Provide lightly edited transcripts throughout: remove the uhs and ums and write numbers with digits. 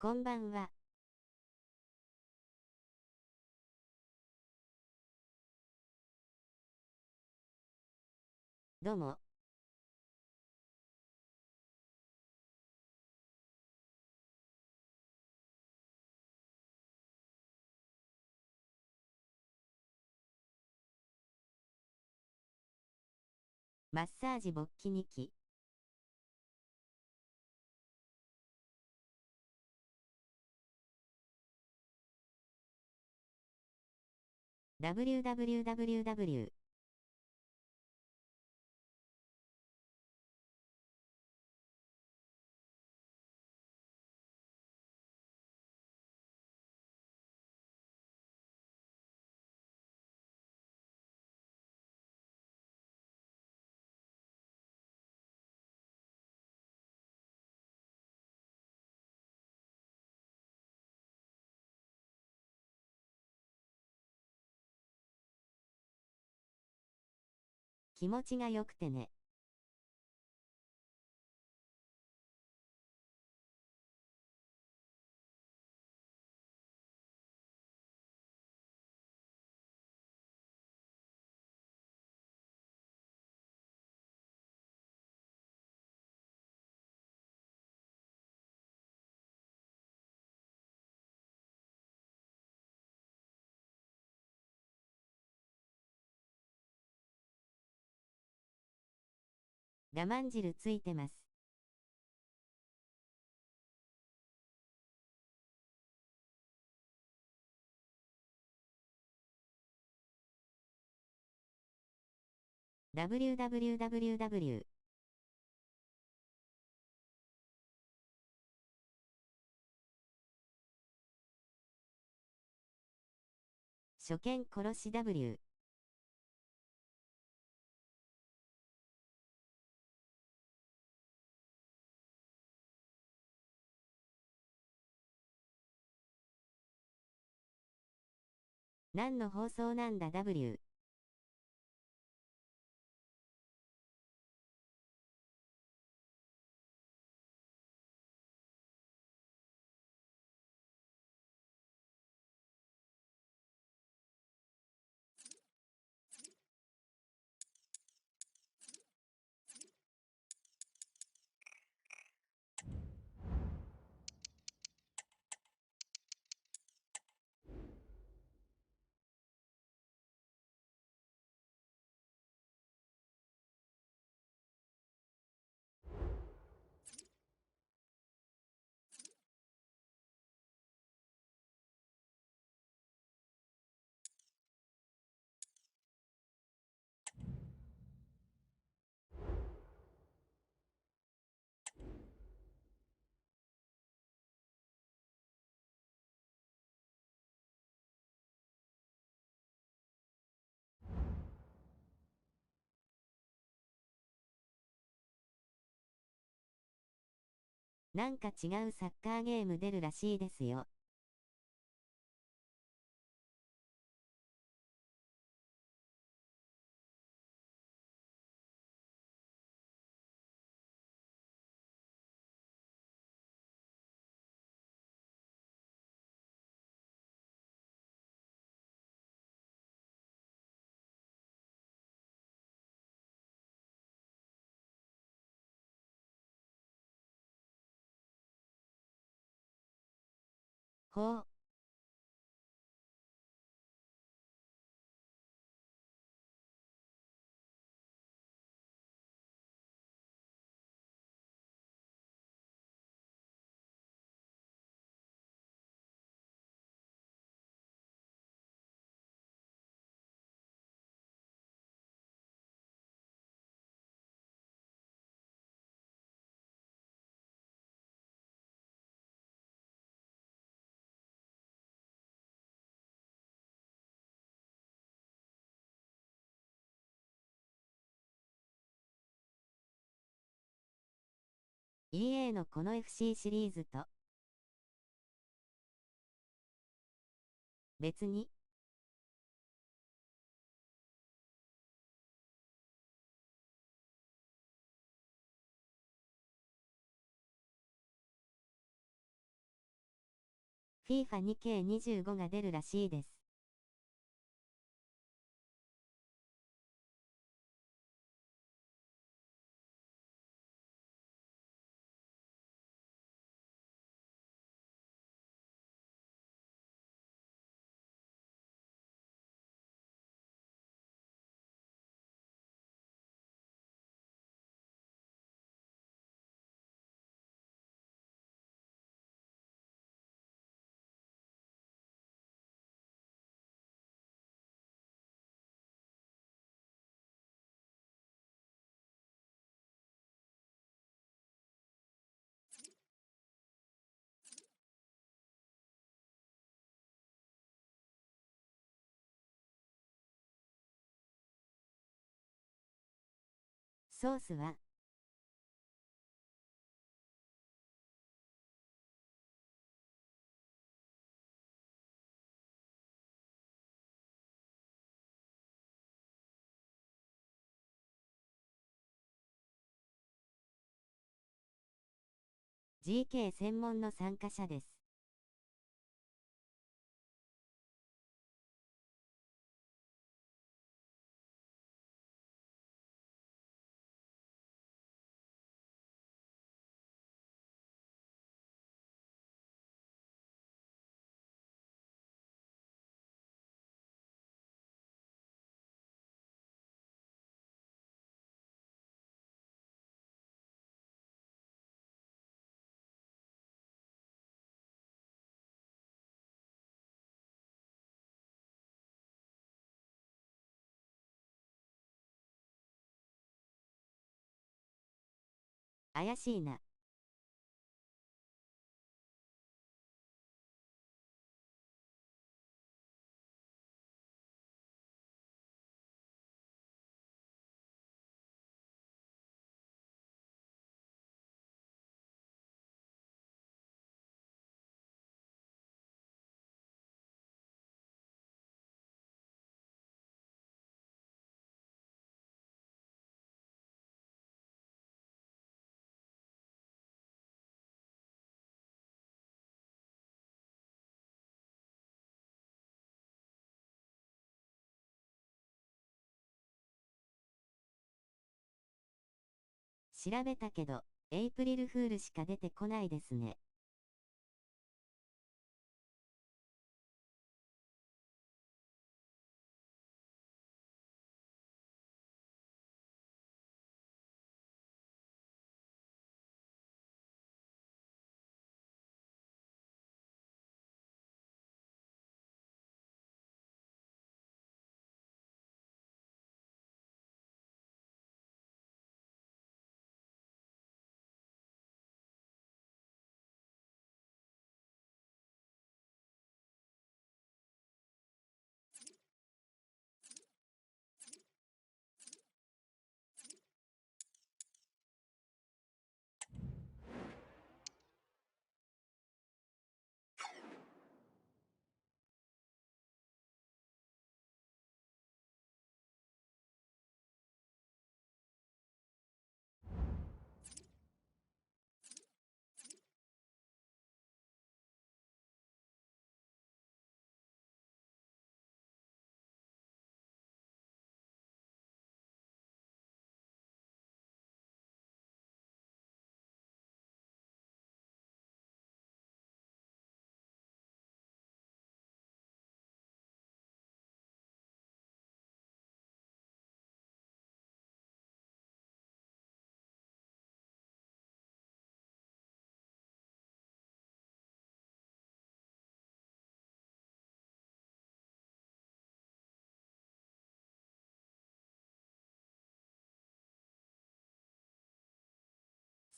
こんばんは。どうも。マッサージ勃起2期。www。気持ちが良くてね。我慢汁ついてます。www。初見殺し W。何の放送なんだ W。なんか違うサッカーゲーム出るらしいですよ。ほう。EA のこの FC シリーズと別に FIFA2K25 が出るらしいです。ソースはGK 専門の参加者です。怪しいな。調べたけど、エイプリルフールしか出てこないですね。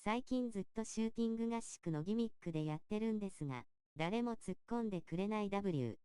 最近ずっとシューティング合宿のギミックでやってるんですが、誰も突っ込んでくれない W。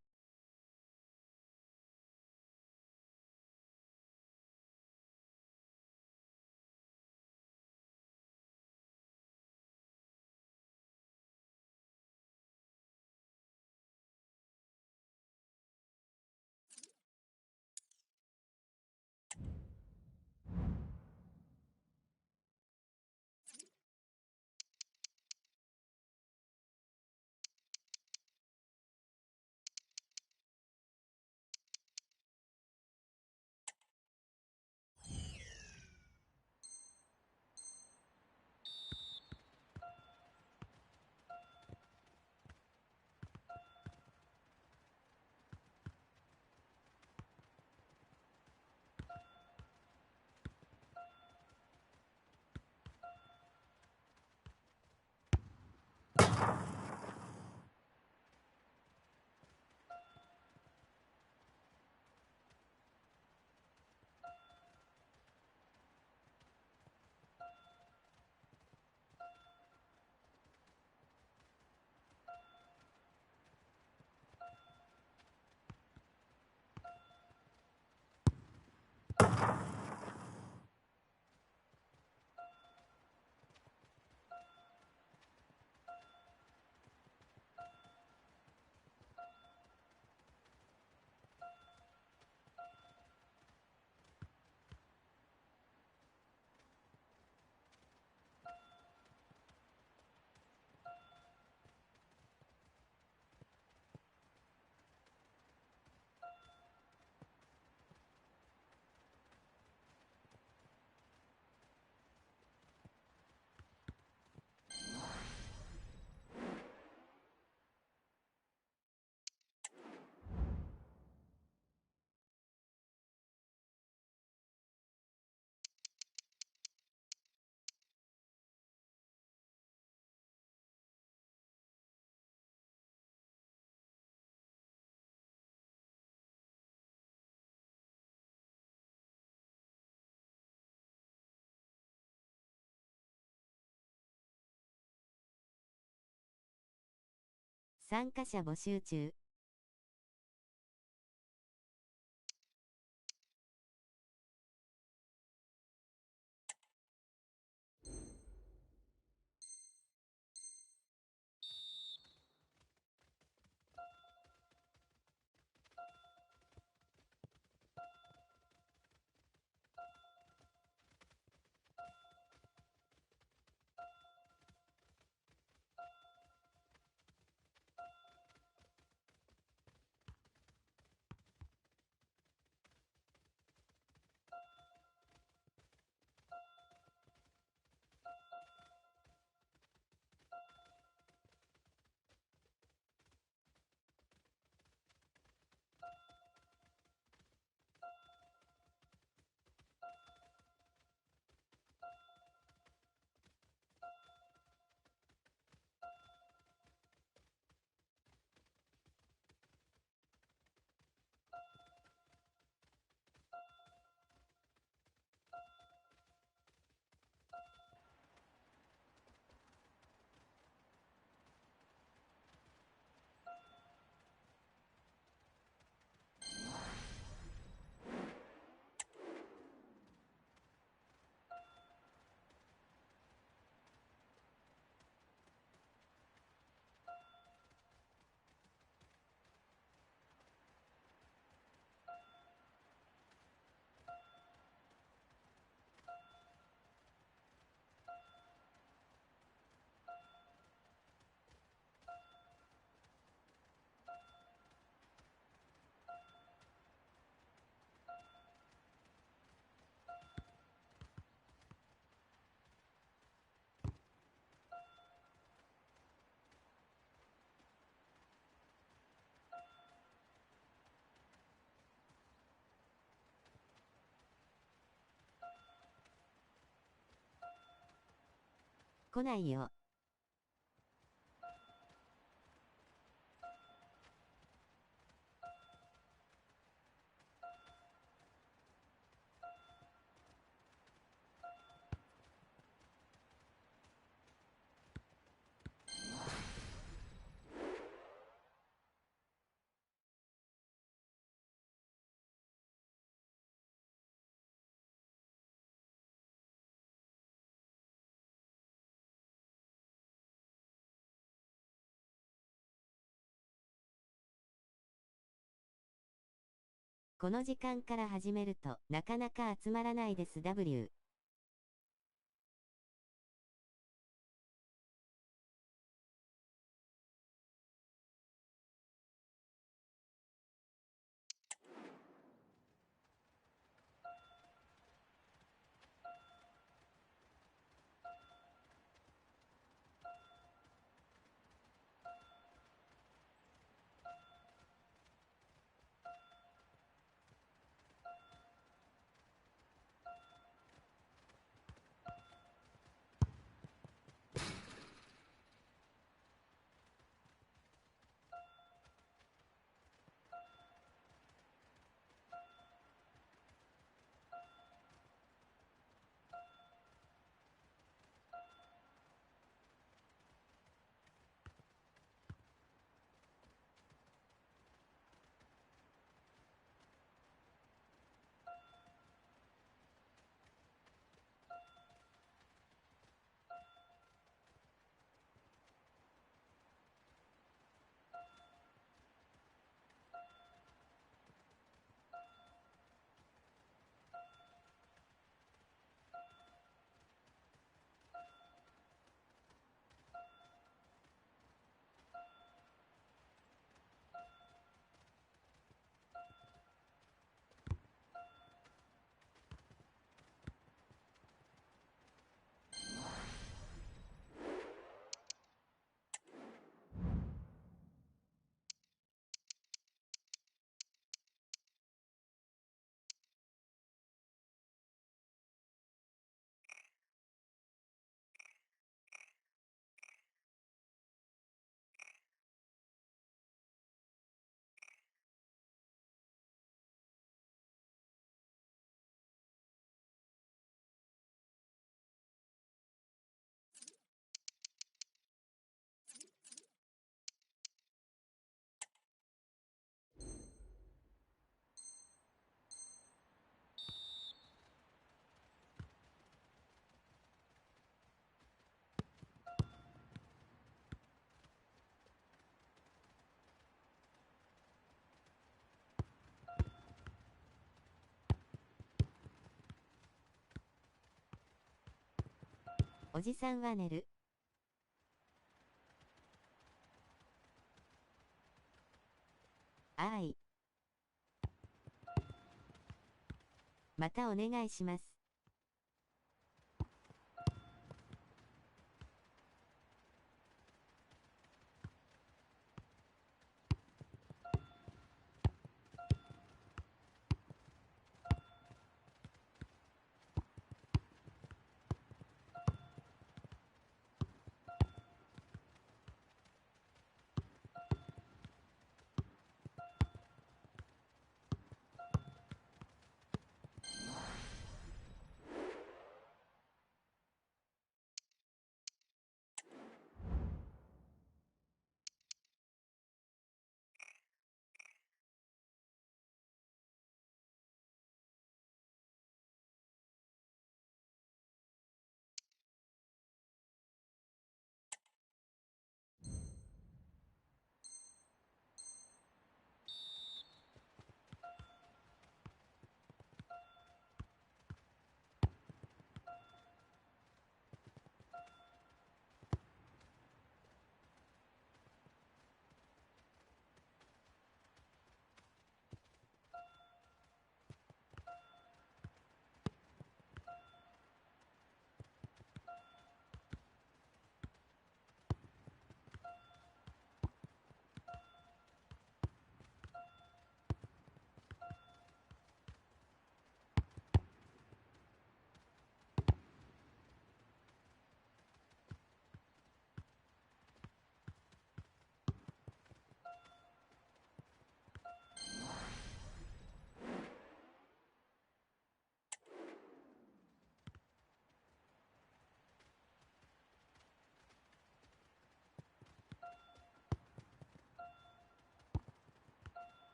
参加者募集中。来ないよ。この時間から始めるとなかなか集まらないです。 W。おじさんは寝る。あい。またお願いします。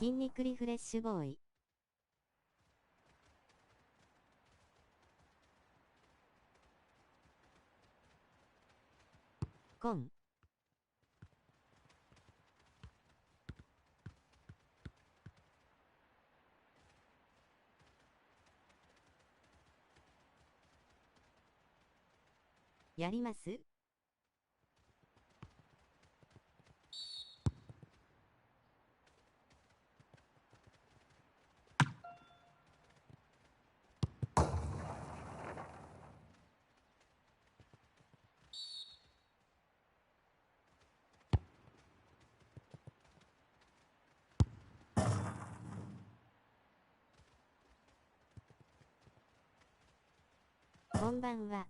筋肉リフレッシュボーイ。コン。やります？こんばんは。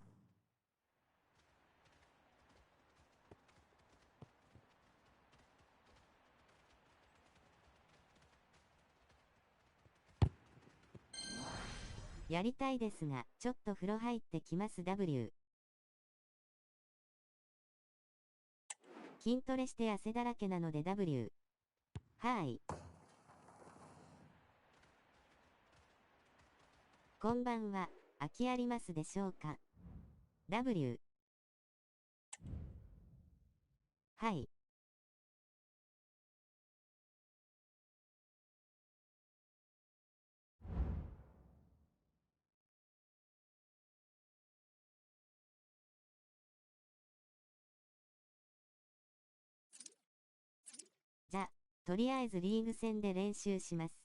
やりたいですが、ちょっと風呂入ってきます。 W。 筋トレして汗だらけなので W。 はい。こんばんは。空きありますでしょうか？ W。 はい。じゃ、とりあえずリーグ戦で練習します。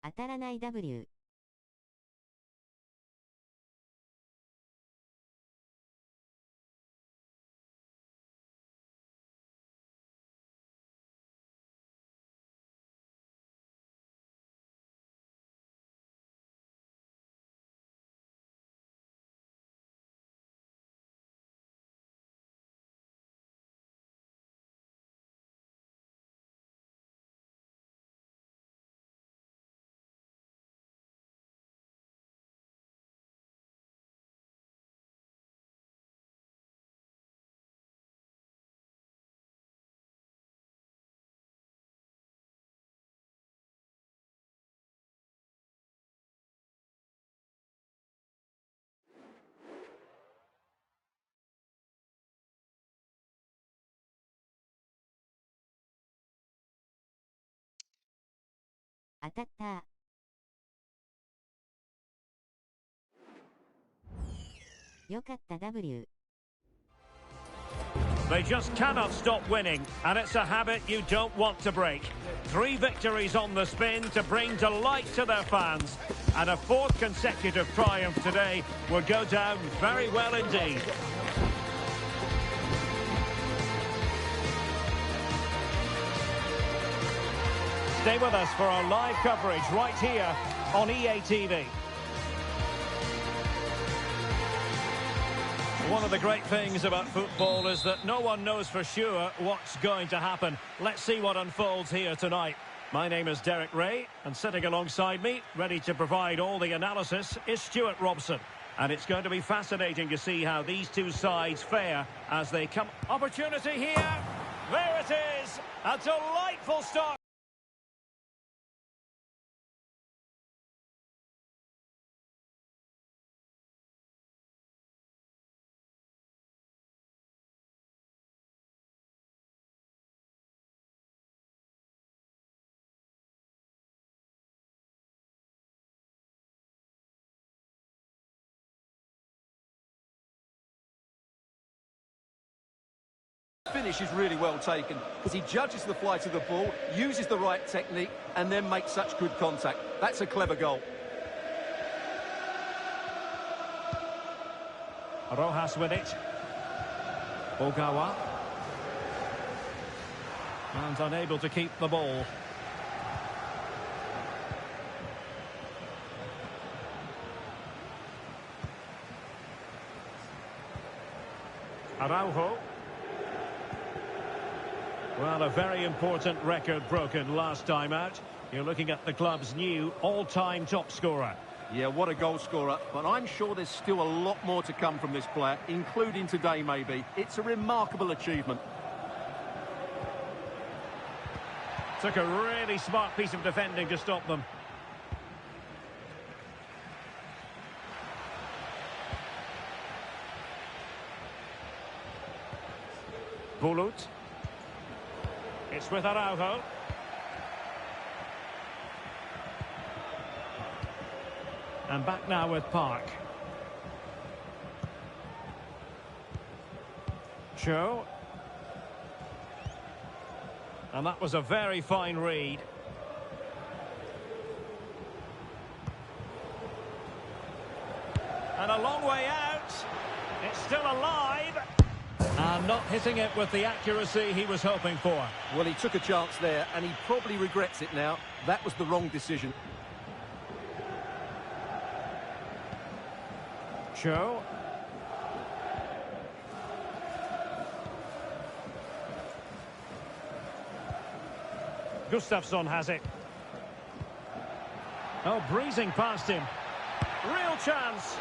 当たらない W。当たった。よかった W。 They just cannot stop winning, and it's a habit you don't want to break. 3 victories on the spin to bring delight to their fans, and a 4th consecutive triumph today would go down very well indeed. Stay with us for our live coverage right here on EA TV. One of the great things about football is that no one knows for sure what's going to happen. Let's see what unfolds here tonight. My name is Derek Ray, and sitting alongside me, ready to provide all the analysis, is Stuart Robson. And it's going to be fascinating to see how these two sides fare as they come. Opportunity here. There it is. A delightful start. Finish is really well taken because he judges the flight of the ball, uses the right technique, and then makes such good contact. That's a clever goal. Rojas with it. Ogawa. And unable to keep the ball. Araujo. Well, a very important record broken last time out. You're looking at the club's new all-time top scorer. Yeah, what a goal scorer. But I'm sure there's still a lot more to come from this player, including today maybe. It's a remarkable achievement. Took a really smart piece of defending to stop them. Bulut. It's with Araujo. And back now with Park. Cho. And that was a very fine read. And a long way out. It's still alive. And not hitting it with the accuracy he was hoping for. Well, he took a chance there, and he probably regrets it now. That was the wrong decision. Cho. Gustafsson has it. Oh, breezing past him. Real chance.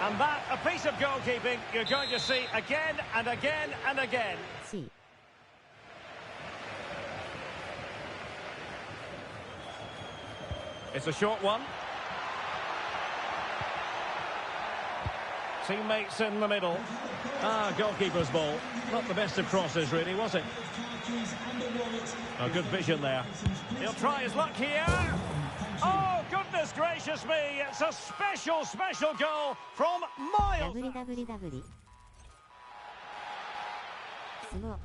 And that, a piece of goalkeeping you're going to see again and again and again. C. It's a short one. Teammates in the middle. Goalkeeper's ball. Not the best of crosses, really, was it? A good vision there. He'll try his luck here. Oh, goodness gracious me. It's a special, special goal from miles. WWW。 すごい。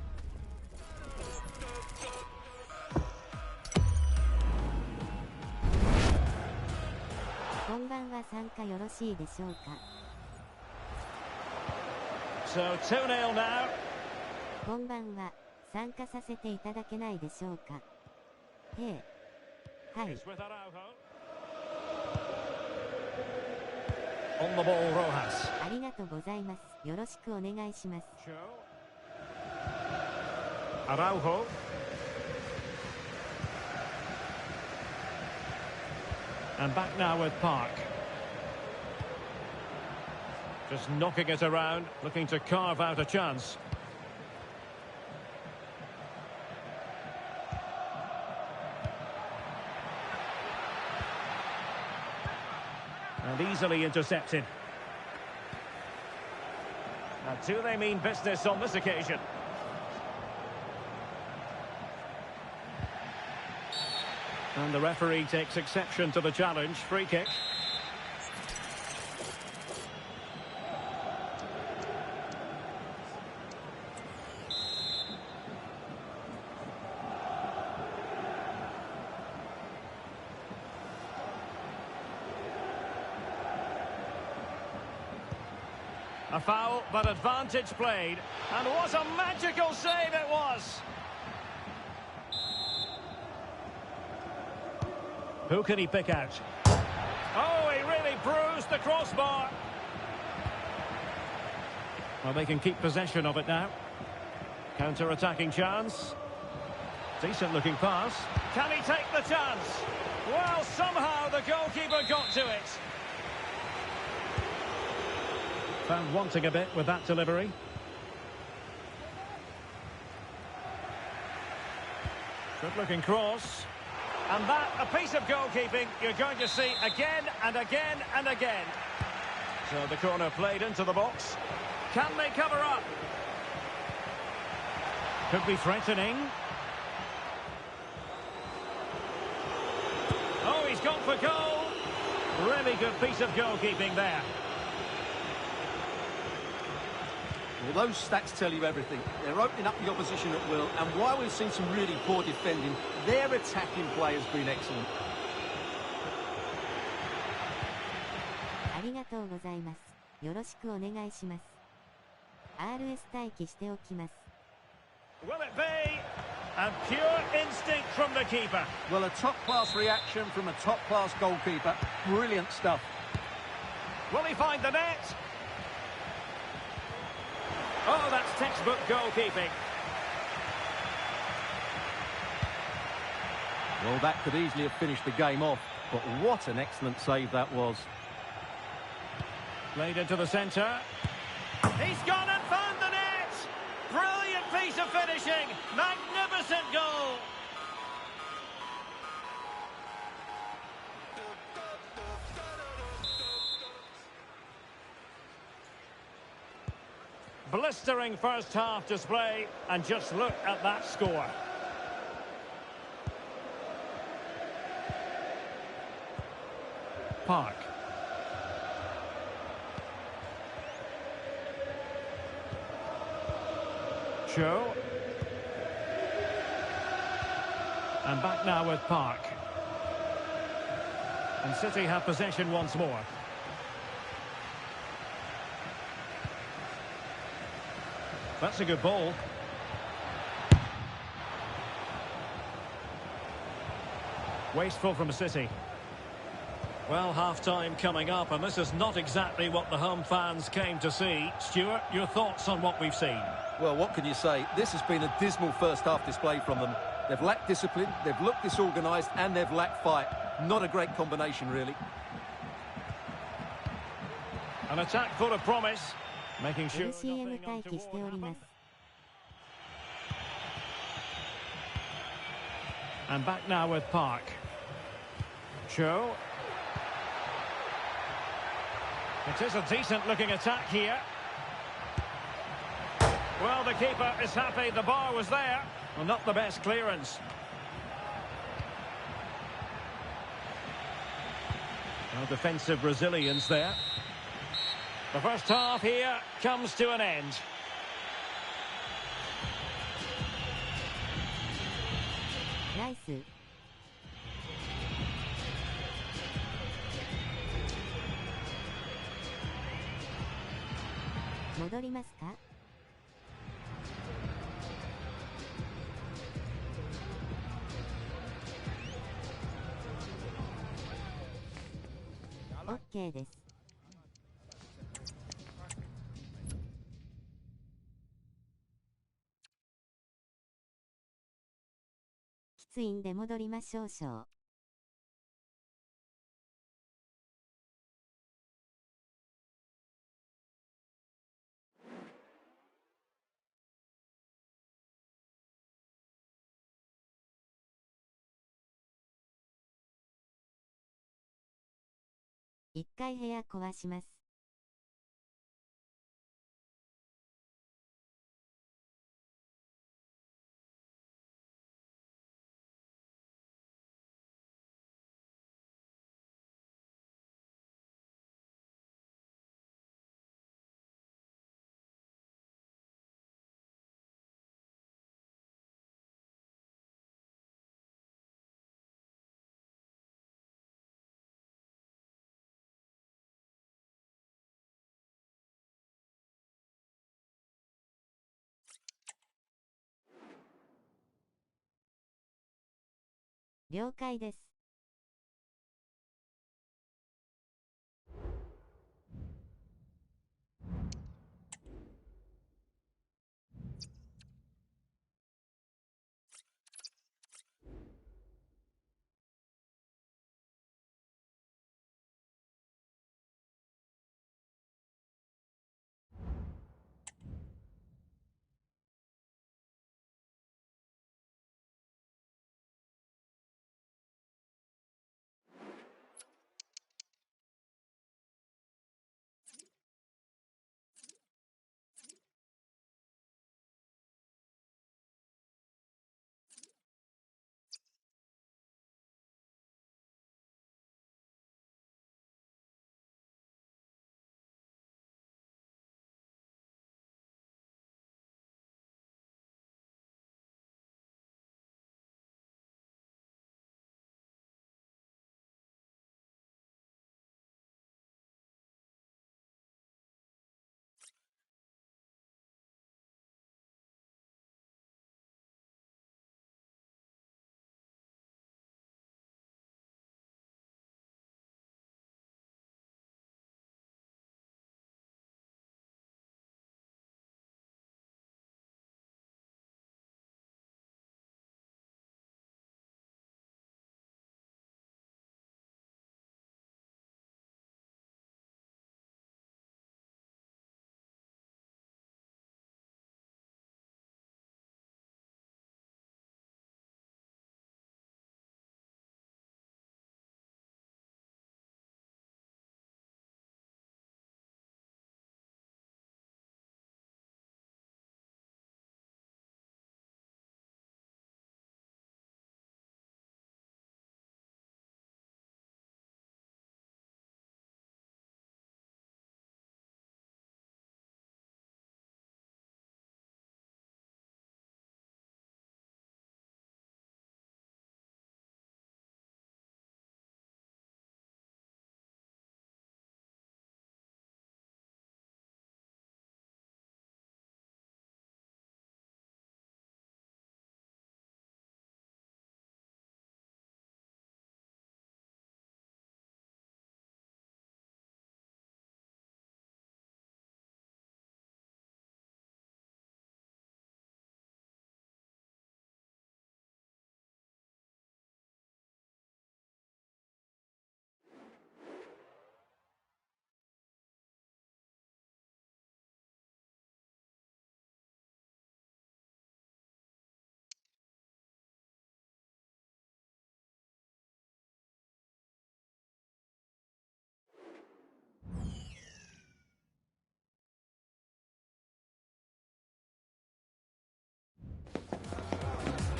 こんばんは、参加よろしいでしょうか。So 2-0 now. こんばんは、参加させていただけないでしょうか。はい。 It's with Araujo. On the ball, Rojas. ありがとうございます。よろしくお願いします。Araujo. And back now with Park. Just knocking it around, looking to carve out a chance. And easily intercepted. Now, do they mean business on this occasion? And the referee takes exception to the challenge. Free kick. A foul, but advantage played. And what a magical save it was! Who can he pick out? Oh, he really bruised the crossbar. Well, they can keep possession of it now. Counter-attacking chance. Decent-looking pass. Can he take the chance? Well, somehow the goalkeeper got to it. Found wanting a bit with that delivery. Good-looking cross. And that, a piece of goalkeeping you're going to see again and again and again. So the corner played into the box. Can they cover up? Could be threatening. Oh, he's gone for goal. Really good piece of goalkeeping there. Well, those stats tell you everything. They're opening up the opposition at will, and while we've seen some really poor defending, their attacking play has been excellent. ありがとうございます。よろしくお願いします。RS 待機しておきます。Will it be? A pure instinct from the keeper. Well, a top-class reaction from a top-class goalkeeper. Brilliant stuff. Will he find the net? Oh, that's textbook goalkeeping. Well, that could easily have finished the game off, but what an excellent save that was. Played into the centre. He's gone and found the net! Brilliant piece of finishing! Magnificent goal! Blistering first half display, and just look at that score. Park. Cho. And back now with Park. And City have possession once more. That's a good ball. Wasteful from City. Well, half-time coming up, and this is not exactly what the home fans came to see. Stuart, your thoughts on what we've seen? Well, what can you say? This has been a dismal first-half display from them. They've lacked discipline, they've looked disorganised, and they've lacked fight. Not a great combination, really. An attack full of promise. Making sure LCM nothing 待機しております。And back now with Park. Cho. It is a decent-looking attack here. Well, the keeper is happy the bar was there. Well, not the best clearance. No defensive resilience there. The first half here comes to an end. Nice. 戻りますか？オッケーです。きついんで戻りましょう。一回部屋壊します。了解です。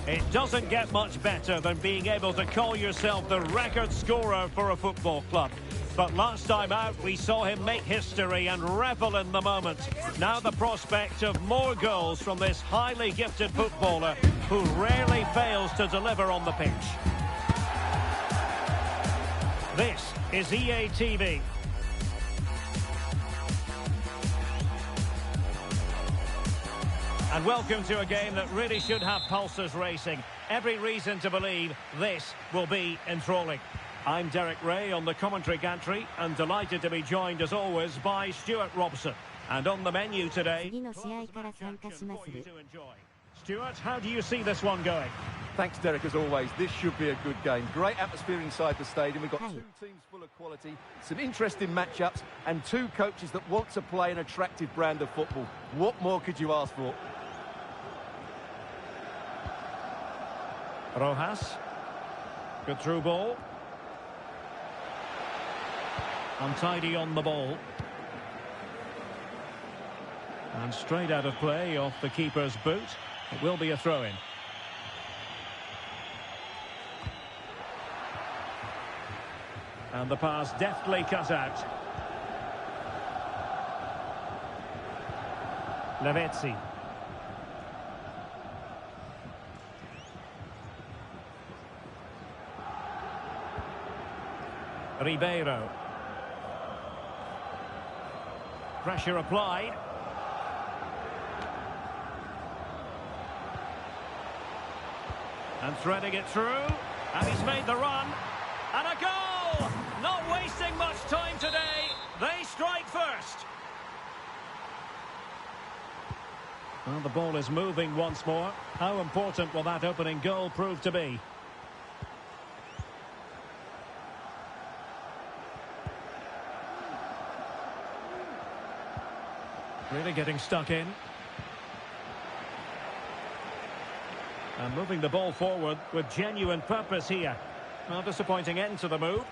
It doesn't get much better than being able to call yourself the record scorer for a football club. But last time out, we saw him make history and revel in the moment. Now the prospect of more goals from this highly gifted footballer who rarely fails to deliver on the pitch. This is EA TV. And welcome to a game that really should have pulses racing. Every reason to believe this will be enthralling. I'm Derek Ray on the commentary gantry and delighted to be joined as always by Stuart Robson. And on the menu today, 次の試合から参加しまする。 Stuart, how do you see this one going? Thanks, Derek, as always. This should be a good game. Great atmosphere inside the stadium. We've got Hi. two teams full of quality, some interesting matchups, and two coaches that want to play an attractive brand of football. What more could you ask for? Rojas. Good through ball. Untidy on the ball. And straight out of play off the keeper's boot. It will be a throw-in. And the pass deftly cut out. Lavezzi. Ribeiro. Pressure applied. And threading it through. And he's made the run. And a goal! Not wasting much time today. They strike first. Well, the ball is moving once more. How important will that opening goal prove to be? Really getting stuck in. And moving the ball forward with genuine purpose here. Well, disappointing end to the move.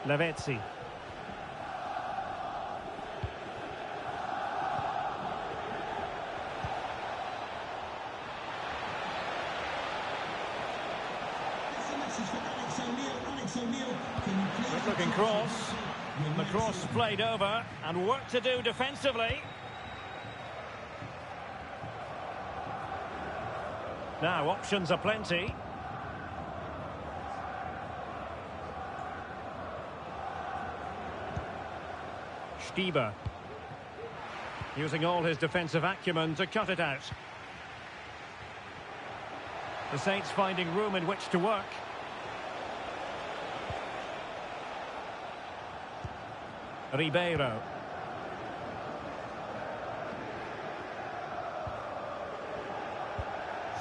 Lavezzi. Good looking cross. The cross played over and work to do defensively. Now, options are plenty. Stieber. Using all his defensive acumen to cut it out. The Saints finding room in which to work. Ribeiro.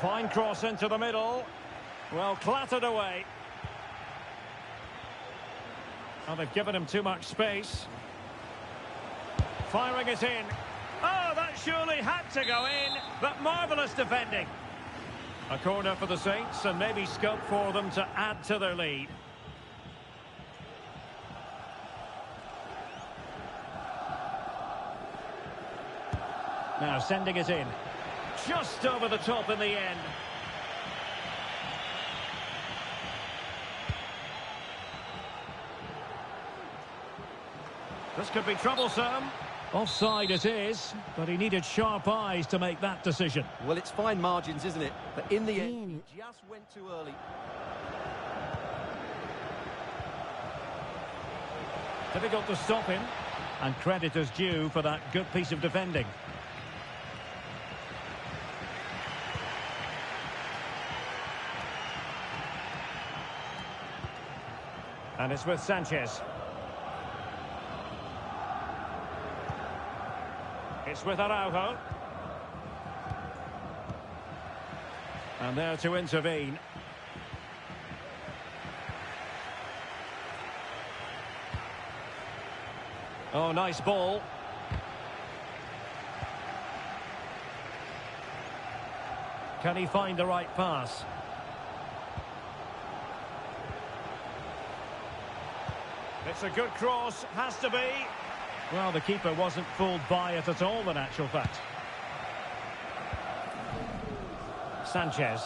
Fine cross into the middle. Well, clattered away. Oh, they've given him too much space. Firing it in. Oh, that surely had to go in, but marvellous defending. A corner for the Saints and maybe scope for them to add to their lead. Now sending it in. Just over the top in the end. This could be troublesome. Offside it is, but he needed sharp eyes to make that decision. Well, it's fine margins, isn't it? But in the end, it just went too early. Difficult to stop him, and credit is due for that good piece of defending. And it's with Sanchez. It's with Araujo. And there to intervene. Oh, nice ball. Can he find the right pass? It's a good cross, has to be. Well, the keeper wasn't fooled by it at all, in actual fact. Sanchez.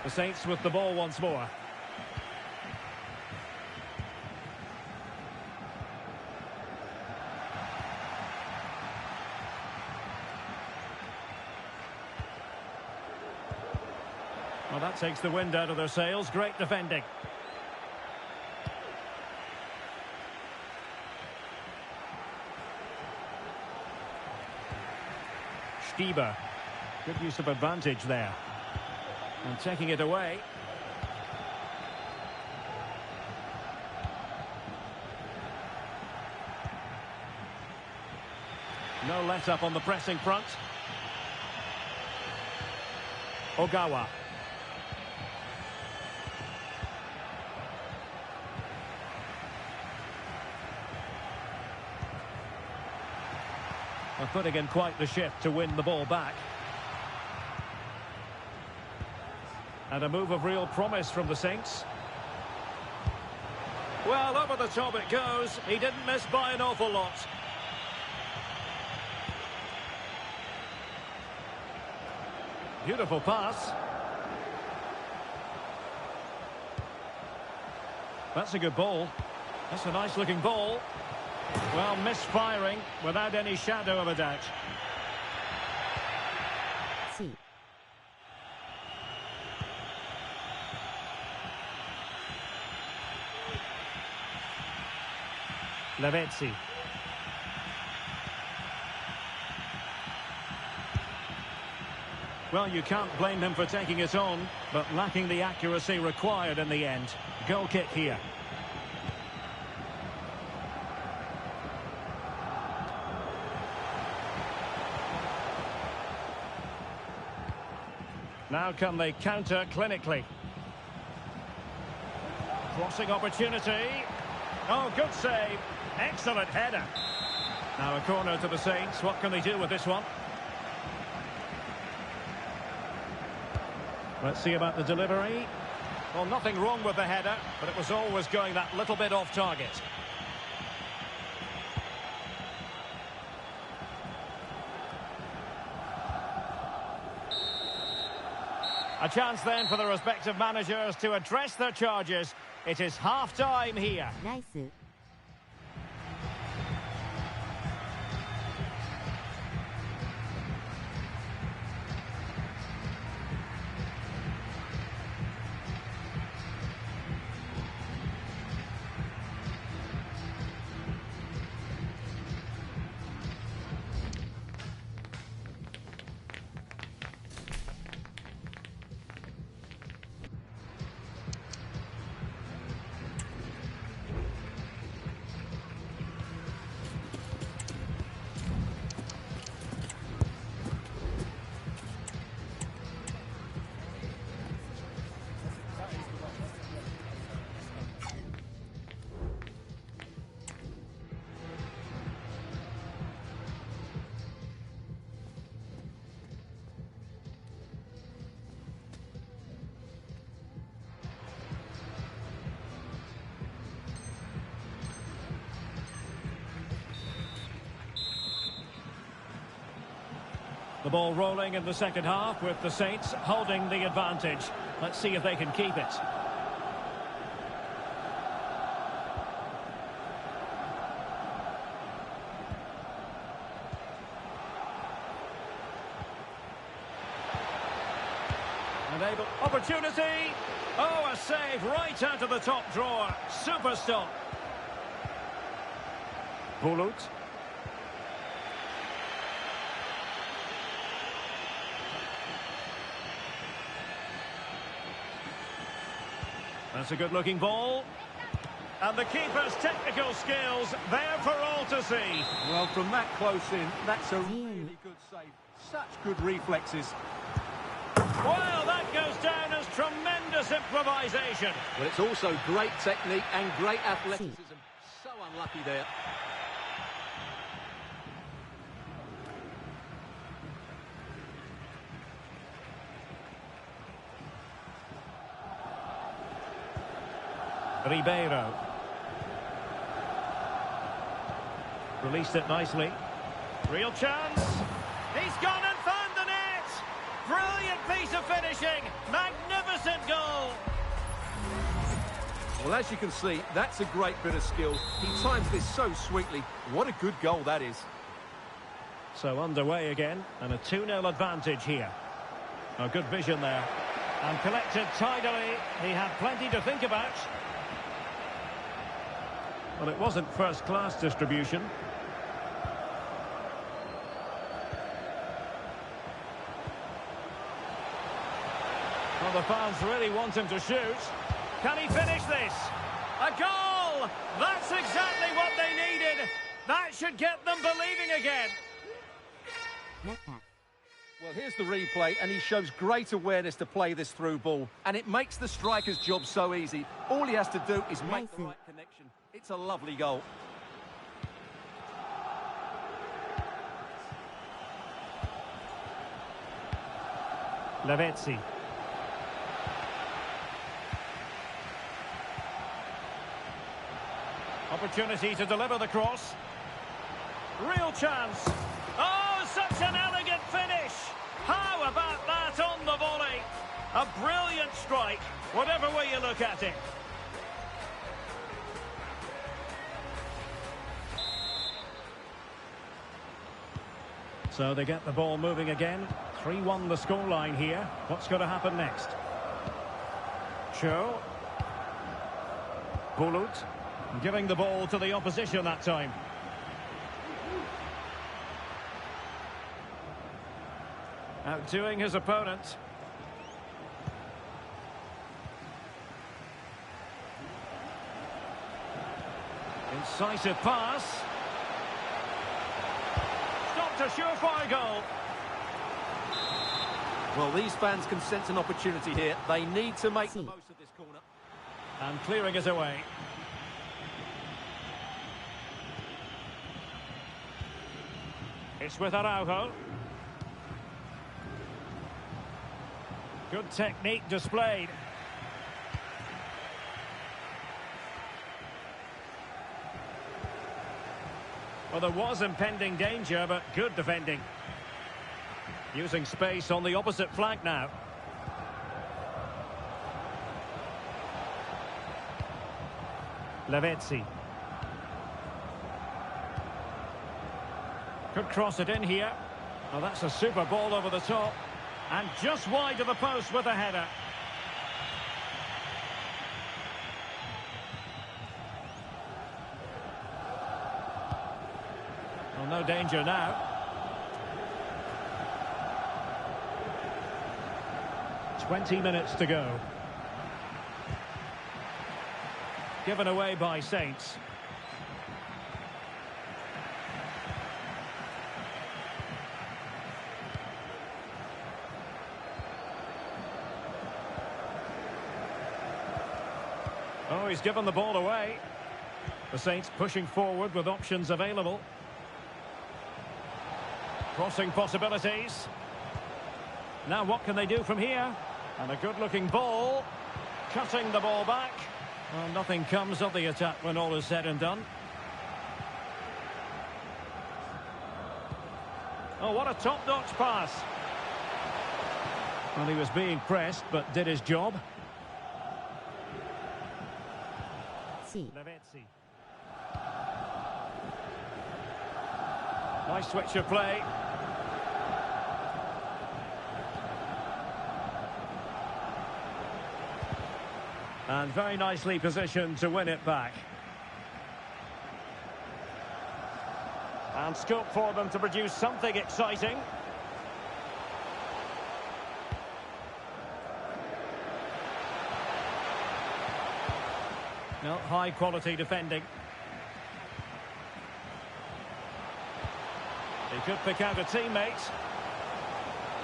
The Saints with the ball once more. Well, that takes the wind out of their sails. Great defending. Stieber. Good use of advantage there. And taking it away. No let-up on the pressing front. Ogawa. Are putting in quite the shift to win the ball back. And a move of real promise from the Saints. Well, over the top it goes. He didn't miss by an awful lot. Beautiful pass. That's a good ball. That's a nice looking ball. Well, misfiring without any shadow of a doubt. C. Lavezzi. Well, you can't blame him for taking it on, but lacking the accuracy required in the end. Goal kick here. Now can they counter clinically? Crossing opportunity. Oh, good save. Excellent header. Now a corner to the Saints. What can they do with this one? Let's see about the delivery. Well, nothing wrong with the header, but it was always going that little bit off target. A chance then for the respective managers to address their charges. It is half-time here. Nice. The ball rolling in the second half with the Saints holding the advantage. Let's see if they can keep it. And able opportunity. Oh, a save right out of the top drawer. Super stop. Bulut. That's a good-looking ball. And the keeper's technical skills there for all to see. Well, from that close in, that's a really good save. Such good reflexes. Well, that goes down as tremendous improvisation. But it's also great technique and great athleticism. So unlucky there. Ribeiro. Released it nicely. Real chance. He's gone and found the net. Brilliant piece of finishing. Magnificent goal. Well, as you can see, that's a great bit of skill. He times this so sweetly. What a good goal that is. So underway again, and a 2-0 advantage here. A good vision there. And collected tidily. He had plenty to think about. Well, it wasn't first-class distribution. the fans really want him to shoot. Can he finish this? A goal! That's exactly what they needed. That should get them believing again. Well, here's the replay, and he shows great awareness to play this through ball, and it makes the striker's job so easy. All he has to do is make the right connection. It's a lovely goal. Lavezzi. Opportunity to deliver the cross. Real chance. Oh, such an elegant finish. How about that on the volley? A brilliant strike, whatever way you look at it. So they get the ball moving again. 3-1 the scoreline here. What's going to happen next? Cho. Bulut. Giving the ball to the opposition that time. Outdoing his opponent. Incisive pass. Stopped a surefire goal. Well, these fans can sense an opportunity here. They need to make the most of this corner. And clearing it away. It's with Araujo. Good technique displayed. Well, there was impending danger, but good defending. Using space on the opposite flank now. Lavezzi. Could cross it in here. Oh, that's a super ball over the top. And just wide of the post with a header. Well, no danger now. 20 minutes to go. Given away by Saints. Oh, he's given the ball away. The Saints pushing forward with options available. Crossing possibilities. Now what can they do from here? And a good-looking ball. Cutting the ball back. Well, nothing comes of the attack when all is said and done. Oh, what a top-notch pass. Well, he was being pressed, but did his job. Lavezzi. Nice switch of play. And very nicely positioned to win it back. And scope for them to produce something exciting. No, high quality defending. He could pick out a teammate.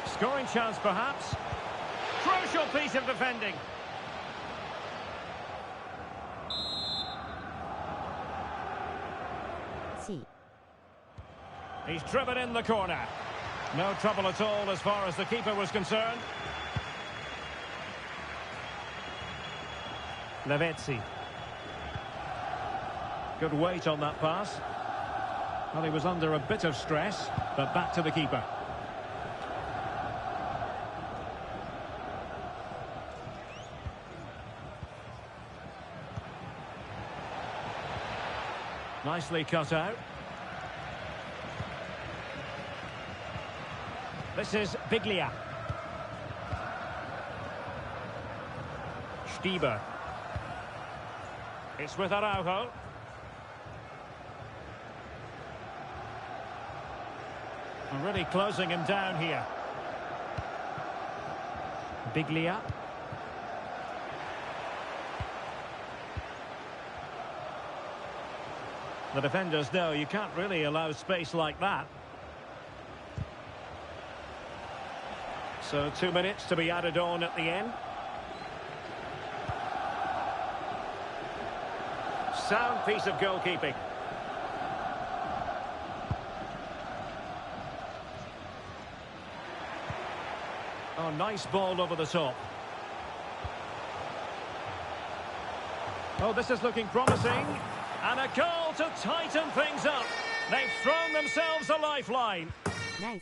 Scoring chance perhaps. Crucial piece of defending. He's driven in the corner. No trouble at all as far as the keeper was concerned. Lavezzi. Good weight on that pass. Well, he was under a bit of stress, but back to the keeper. Nicely cut out. This is Biglia. Stieber. It's with Araujo. And really closing him down here. Biglia. The defenders know you can't really allow space like that. So 2 minutes to be added on at the end. Sound piece of goalkeeping. Oh, nice ball over the top. Oh, this is looking promising. And a goal to tighten things up. They've thrown themselves a lifeline. Nice.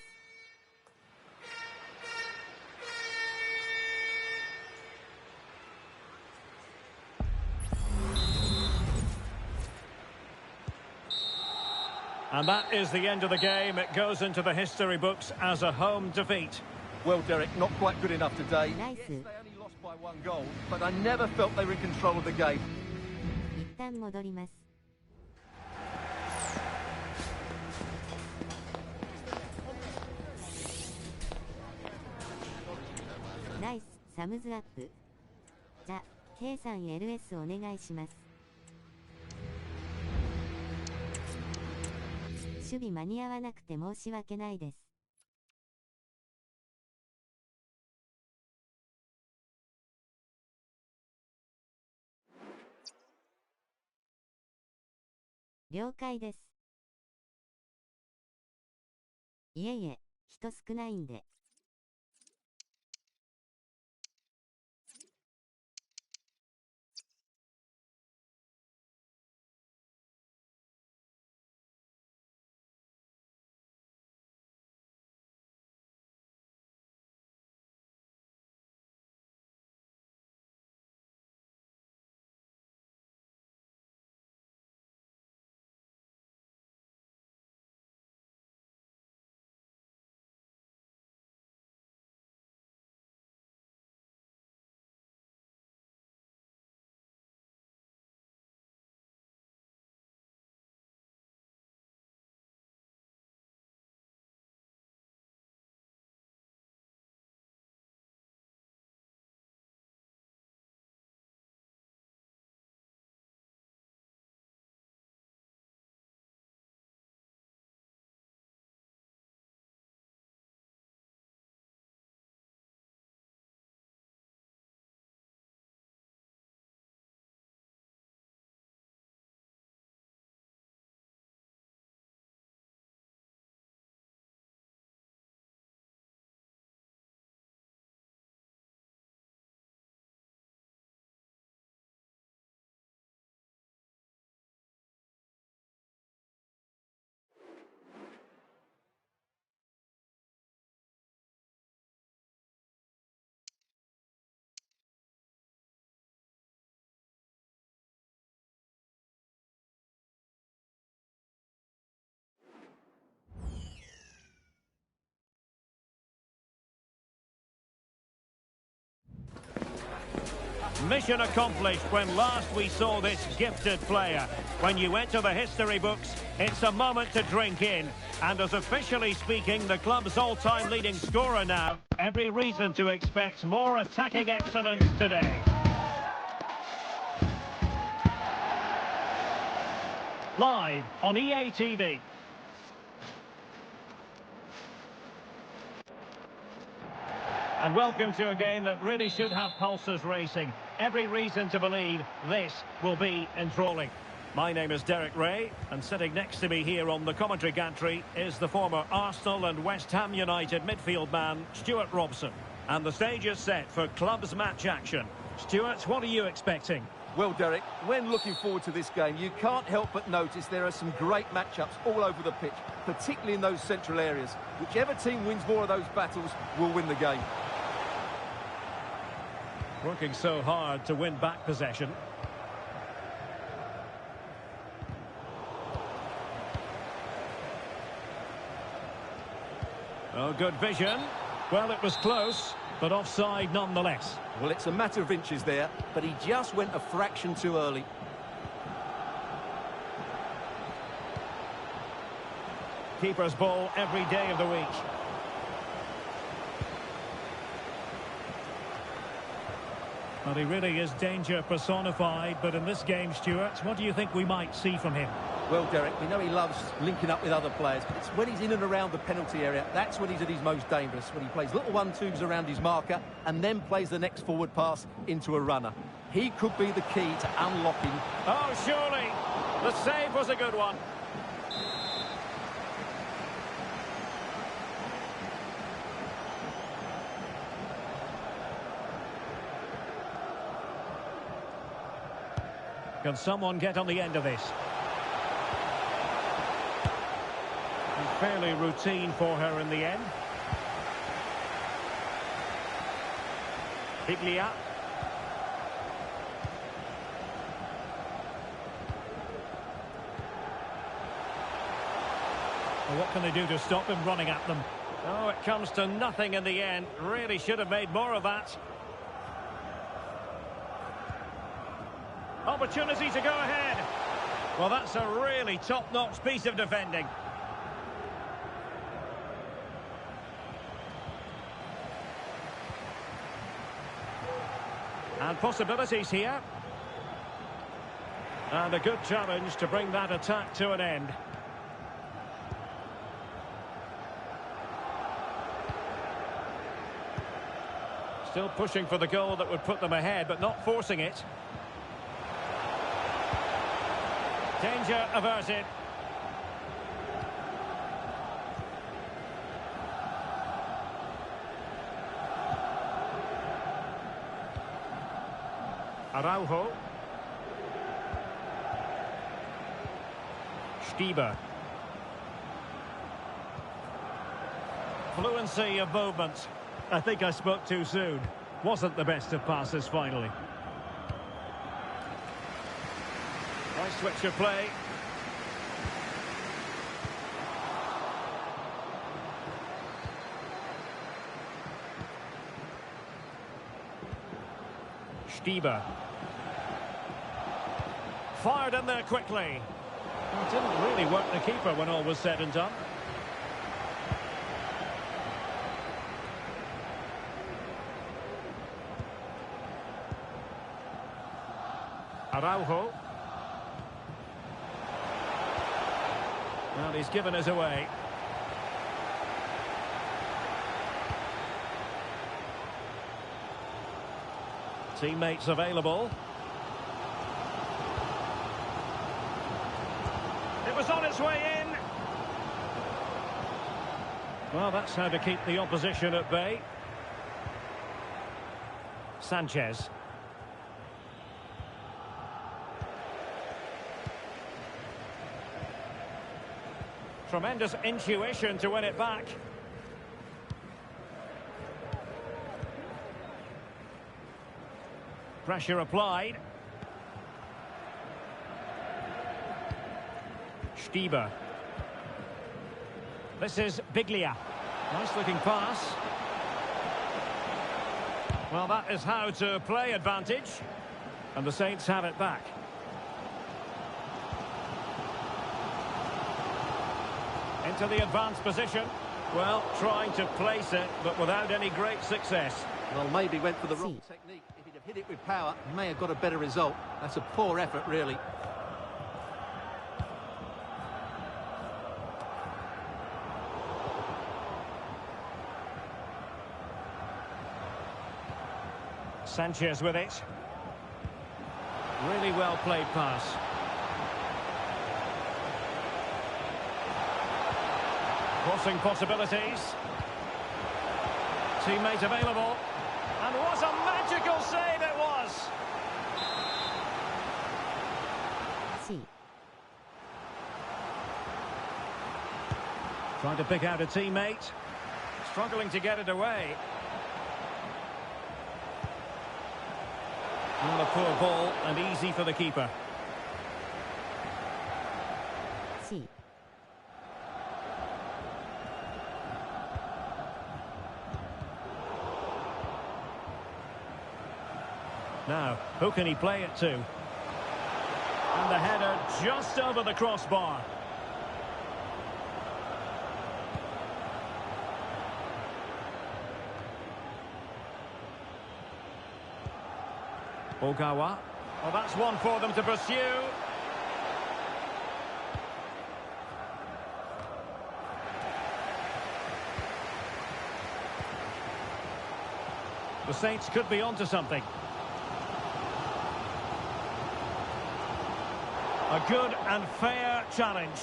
And that is the end of the game. It goes into the history books as a home defeat. Well, Derek, not quite good enough today. Nice. Yes, they only lost by 1 goal, but I never felt they were in control of the game. 一旦戻ります。ナイス、サムズアップ。じゃ、K さん LS お願いします。守備間に合わなくて申し訳ないです。了解です。いえいえ、人少ないんで。Mission accomplished when last we saw this gifted player. When you enter the history books, it's a moment to drink in. And as officially speaking, the club's all-time leading scorer now, every reason to expect more attacking excellence today. Live on EA TV. And welcome to a game that really should have pulses racing. Every reason to believe this will be enthralling. My name is Derek Ray, and sitting next to me here on the commentary gantry is the former Arsenal and West Ham United midfield man, Stuart Robson. And the stage is set for clubs match action. Stuart, what are you expecting? Well, Derek, when looking forward to this game, you can't help but notice there are some great matchups all over the pitch, particularly in those central areas. Whichever team wins more of those battles will win the game. Working so hard to win back possession. Oh, good vision. Well, it was close, but offside nonetheless. Well, it's a matter of inches there, but he just went a fraction too early. Keeper's ball every day of the week. Well, he really is danger personified, but in this game, Stuart, what do you think we might see from him? Well, Derek, we know he loves linking up with other players, but it's when he's in and around the penalty area, that's when he's at his most dangerous, when he plays little 1-2s around his marker and then plays the next forward pass into a runner. He could be the key to unlocking. Oh, surely. The save was a good one. Can someone get on the end of this? Fairly routine for her in the end. Biglia. Well, what can they do to stop him running at them? Oh, it comes to nothing in the end. Really should have made more of that. Opportunity to go ahead. Well, that's a really top-notch piece of defending. And possibilities here. And a good challenge to bring that attack to an end. Still pushing for the goal that would put them ahead, but not forcing it. Danger averted. Araujo. Stieber. Fluency of movement. I think I spoke too soon. Wasn't the best of passes finally. Nice switch of play. Stieber. Fired in there quickly. It didn't really work the keeper when all was said and done. Araujo. Well, he's given us away. Teammates available. It was on its way in. Well, that's how to keep the opposition at bay. Sanchez. Tremendous intuition to win it back. Pressure applied. Stieber. This is Biglia. Nice looking pass. Well, that is how to play advantage. And the Saints have it back. Into the advanced position. Well, trying to place it, but without any great success. Well, maybe went for the wrong technique. If he'd have hit it with power, he may have got a better result. That's a poor effort, really. Sanchez with it. Really well played pass. Crossing possibilities. Teammate available. And what a magical save it was! C. Trying to pick out a teammate. Struggling to get it away. Well, a poor ball and easy for the keeper. C. Now, who can he play it to? And the header just over the crossbar. Ogawa. Well, that's one for them to pursue. The Saints could be onto something. A good and fair challenge.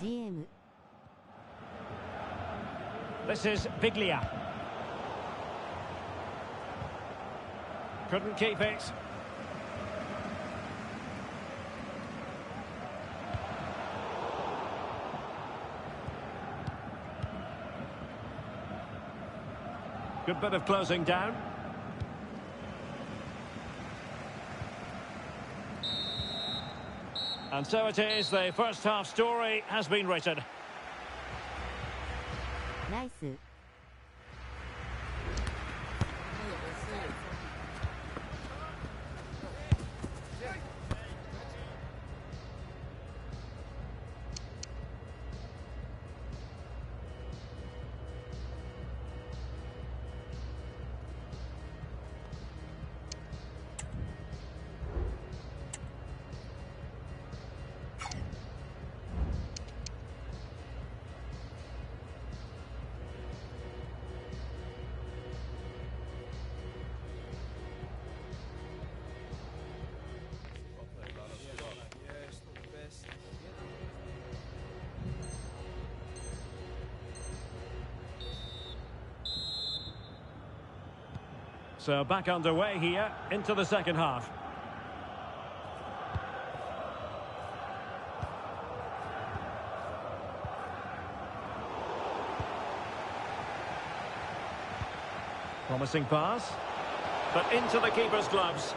GM. This is Biglia. Couldn't keep it. Good bit of closing down. And so it is, the first half story has been written. Nice. So back underway here into the second half. Promising pass, but into the keeper's gloves.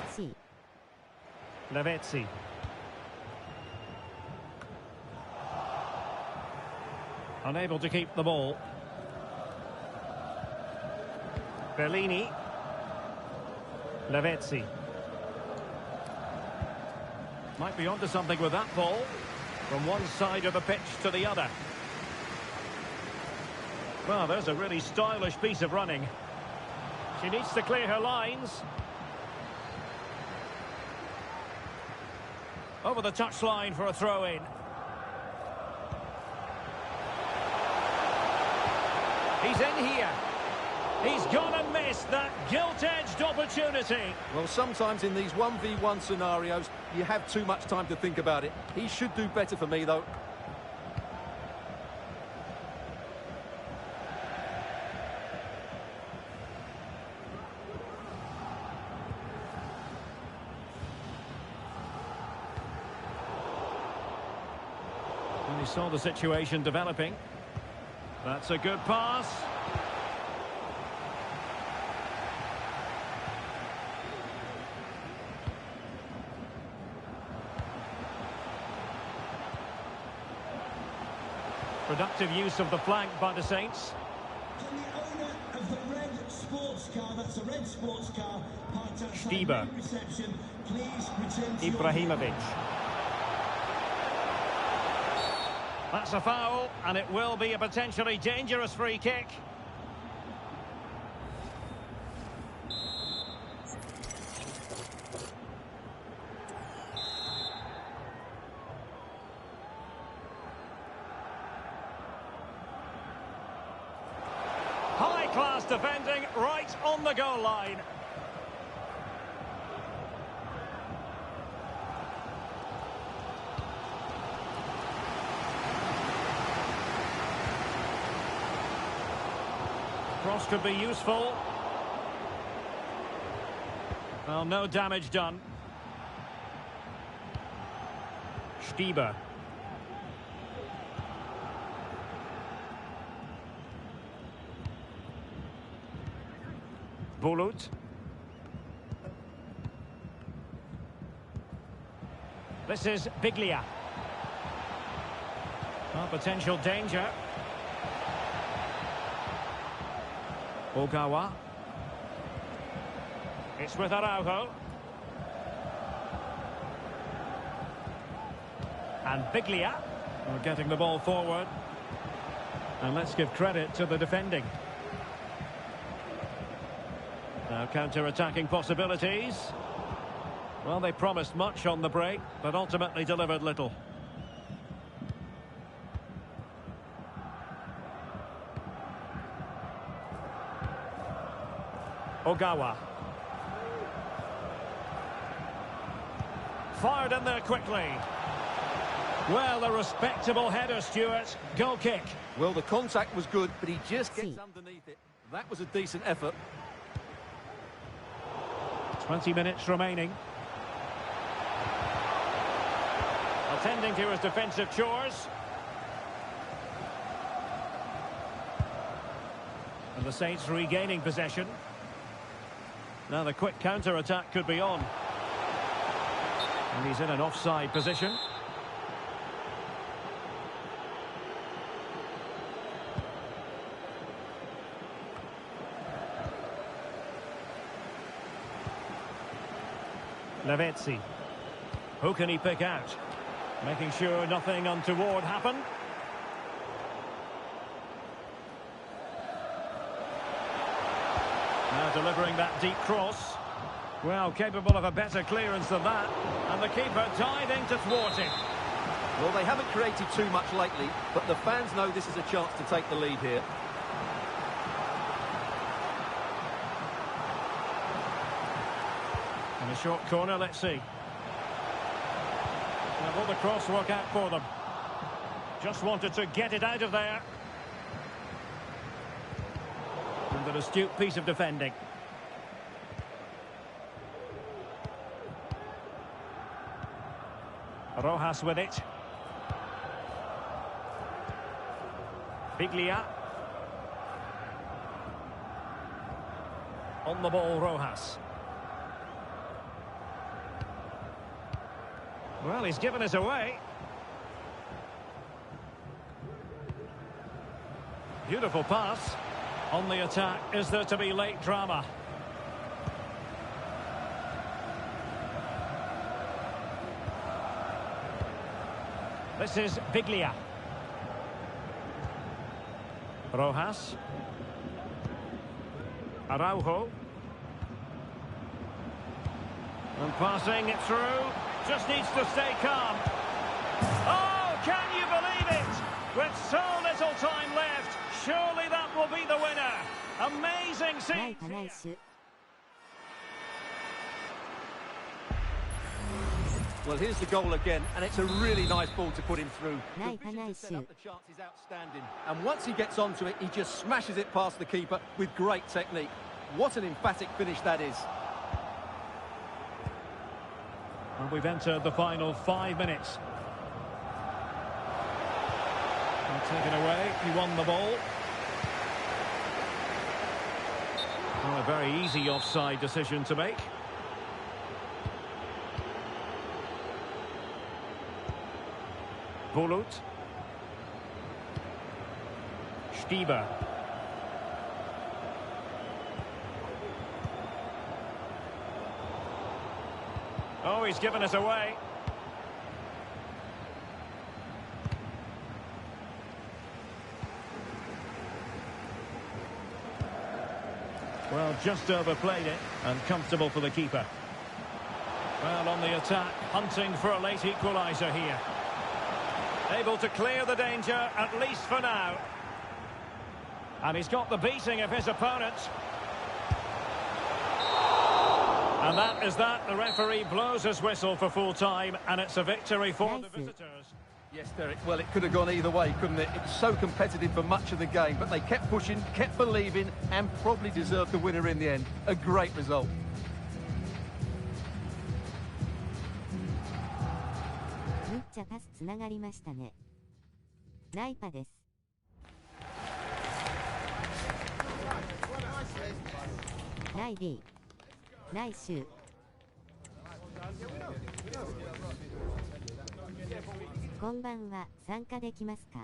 C. Lavezzi. Unable to keep the ball. Bellini. Lavezzi. Might be onto something with that ball. From one side of the pitch to the other. Well, there's a really stylish piece of running. She needs to clear her lines. Over the touchline for a throw-in. He's in here. He's gone and missed that gilt-edged opportunity. Well, sometimes in these 1v1 scenarios, you have too much time to think about it. He should do better for me, though. And he saw the situation developing. That's a good pass. Productive use of the flank by the Saints. Can the owner of the red sports car, that's a red sports car, parked outside Stiba. the reception, please return to your Ibrahimovic. That's a foul, and it will be a potentially dangerous free kick. High-class defending right on the goal line. Cross could be useful. Well, no damage done. Stiba. Bulut. This is Biglia. Well, potential danger. Ogawa. It's with Araujo. And Biglia. We're getting the ball forward. And let's give credit to the defending. Now counter-attacking possibilities. Well, they promised much on the break, but ultimately delivered little. Ogawa. Fired in there quickly. Well, a respectable header, Stuart. Goal kick. Well, the contact was good, but he just gets underneath it. That was a decent effort. 20 minutes remaining. Attending to his defensive chores. And the Saints regaining possession. Now the quick counter-attack could be on. And he's in an offside position. Lavezzi. Who can he pick out? Making sure nothing untoward happened. Now delivering that deep cross. Well, capable of a better clearance than that. And the keeper diving to thwart it. Well, they haven't created too much lately, but the fans know this is a chance to take the lead here. In a short corner, let's see. Now, will the cross work out for them? Just wanted to get it out of there. And an astute piece of defending. Rojas with it. Biglia. On the ball, Rojas. Well, he's given us away. Beautiful pass. On the attack, is there to be late drama? This is Biglia. Rojas. Araujo. And passing it through. Just needs to stay calm. Oh, can you believe it? With so little time left, surely that will be the winner. Amazing scenes. Well, here's the goal again, and it's a really nice ball to put him through. The vision to set up the chance is outstanding. And once he gets onto it, he just smashes it past the keeper with great technique. What an emphatic finish that is. And we've entered the final 5 minutes. And taken away, he won the ball. Well, a very easy offside decision to make. Bulut. Stieber. Oh, he's given us away. Well, just overplayed it, and comfortable for the keeper. Well, on the attack, hunting for a late equaliser here. Able to clear the danger, at least for now. And he's got the beating of his opponent. And that is that. The referee blows his whistle for full time, and it's a victory for the visitors. Yes, Derek, well, it could have gone either way, couldn't it? It was so competitive for much of the game, but they kept pushing, kept believing, and probably deserved the winner in the end. A great result. むっちゃパスつながりましたね。ナイパです。ナイ B。ナイシュー。こんばんは、参加できますか？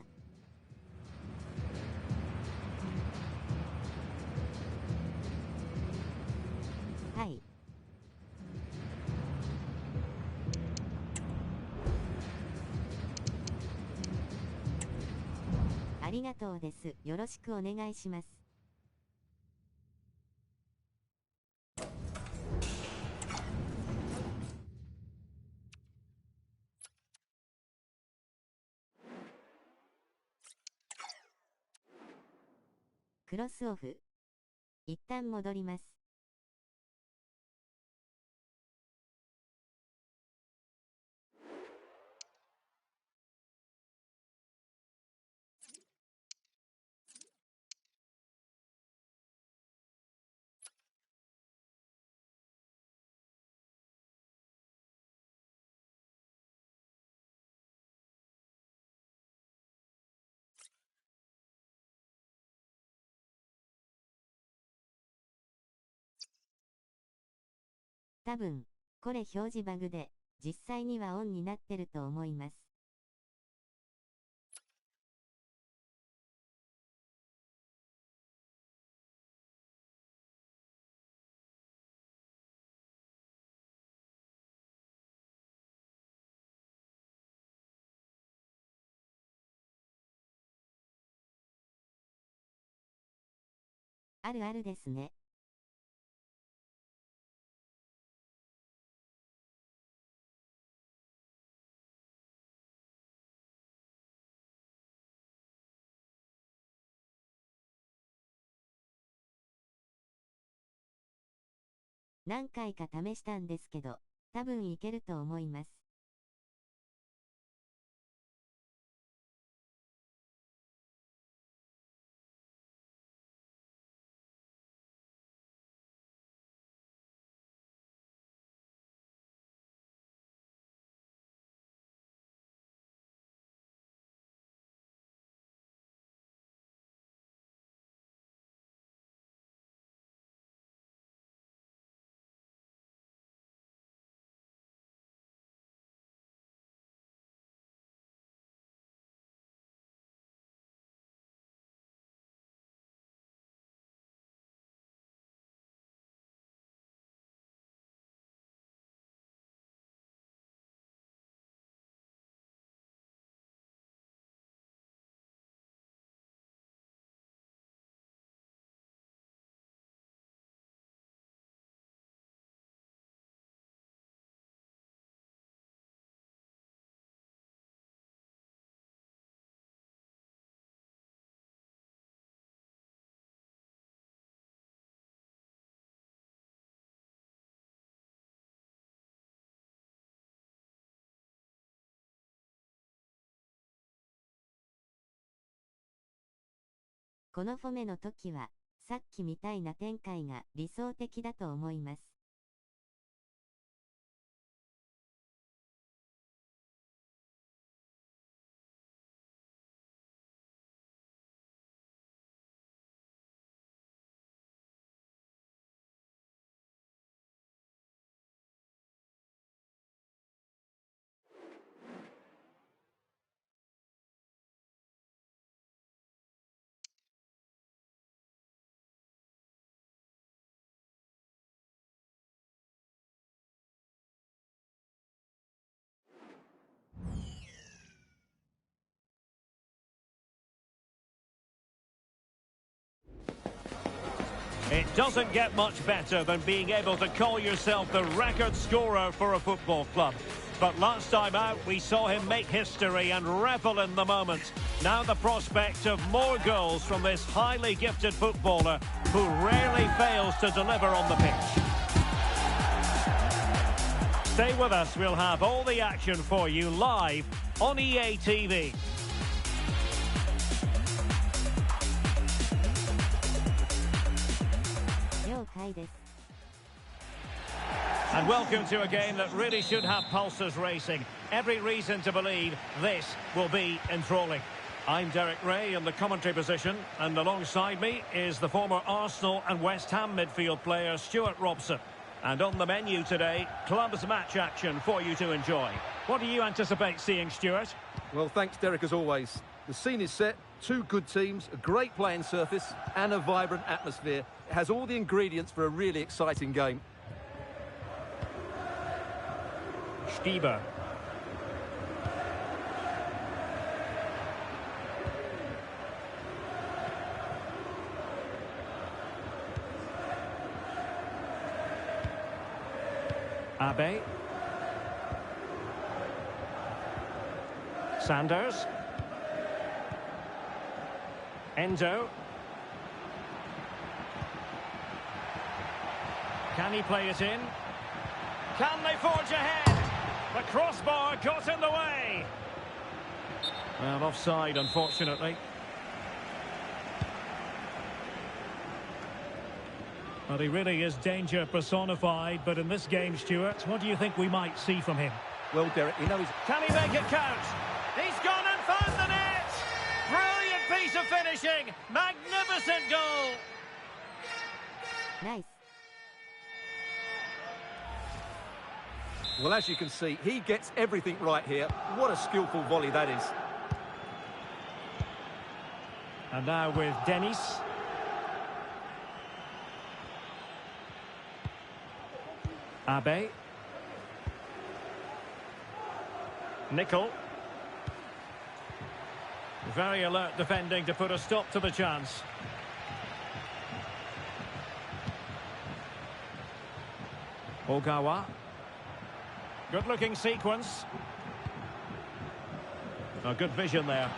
はい。ありがとうです。よろしくお願いします。クロスオフ。一旦戻ります。多分、これ表示バグで、実際にはオンになってると思います。あるあるですね。何回か試したんですけど、多分いけると思います。このフォメの時は、さっきみたいな展開が理想的だと思います。It doesn't get much better than being able to call yourself the record scorer for a football club. But last time out, we saw him make history and revel in the moment. Now the prospect of more goals from this highly gifted footballer who rarely fails to deliver on the pitch. Stay with us, we'll have all the action for you live on EA TV. And welcome to a game that really should have pulses racing. Every reason to believe this will be enthralling. I'm Derek Ray in the commentary position, and alongside me is the former Arsenal and West Ham midfield player Stuart Robson. And on the menu today, clubs match action for you to enjoy. What do you anticipate seeing, Stuart? Well, thanks, Derek, as always. The scene is set, two good teams, a great playing surface and a vibrant atmosphere. It has all the ingredients for a really exciting game. Stieber. Abe. Sanders. Endo. Can he play it in? Can they forge ahead? The crossbar got in the way. Well, offside, unfortunately. Well, he really is danger personified, but in this game, Stuart, what do you think we might see from him? Well, Derek, you know he's... Can he make it count? He's gone and found the net! Brilliant piece of finishing! Magnificent goal! Nice. Well, as you can see, he gets everything right here. What a skillful volley that is. And now with Dennis. Abe. Nickel. Very alert defending to put a stop to the chance. Ogawa. Good-looking sequence. A good vision there.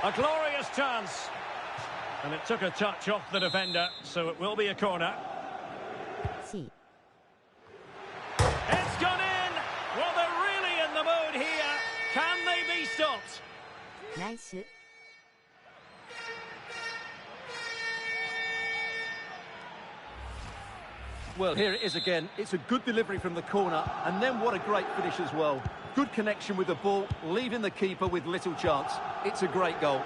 A glorious chance. And it took a touch off the defender, so it will be a corner. C. It's gone in! Well, they're really in the mood here. Can they be stopped? Nice. Well, here it is again. It's a good delivery from the corner, and then what a great finish as well. Good connection with the ball, leaving the keeper with little chance. It's a great goal.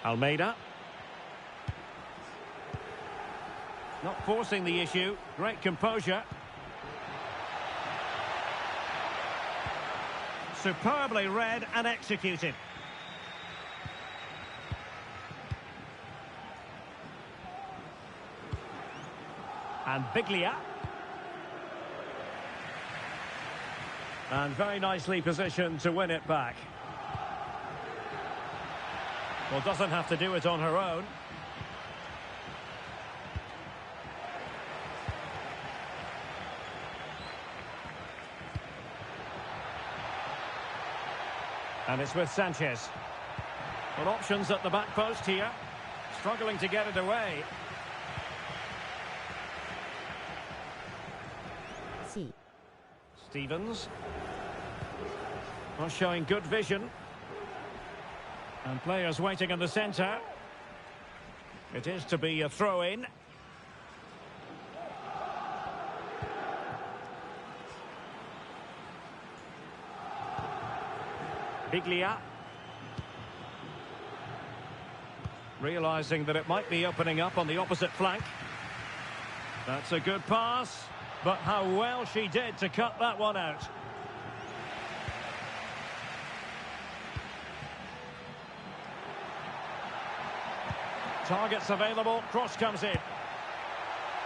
Almeida. Not forcing the issue. Great composure. Superbly read and executed. And Biglia. And very nicely positioned to win it back. Well, doesn't have to do it on her own. And it's with Sanchez. Well, options at the back post here. Struggling to get it away. C. Stevens. Well, showing good vision. And players waiting in the centre. It is to be a throw-in. Biglia. Realising that it might be opening up on the opposite flank. That's a good pass. But how well she did to cut that one out. Targets available, cross comes in.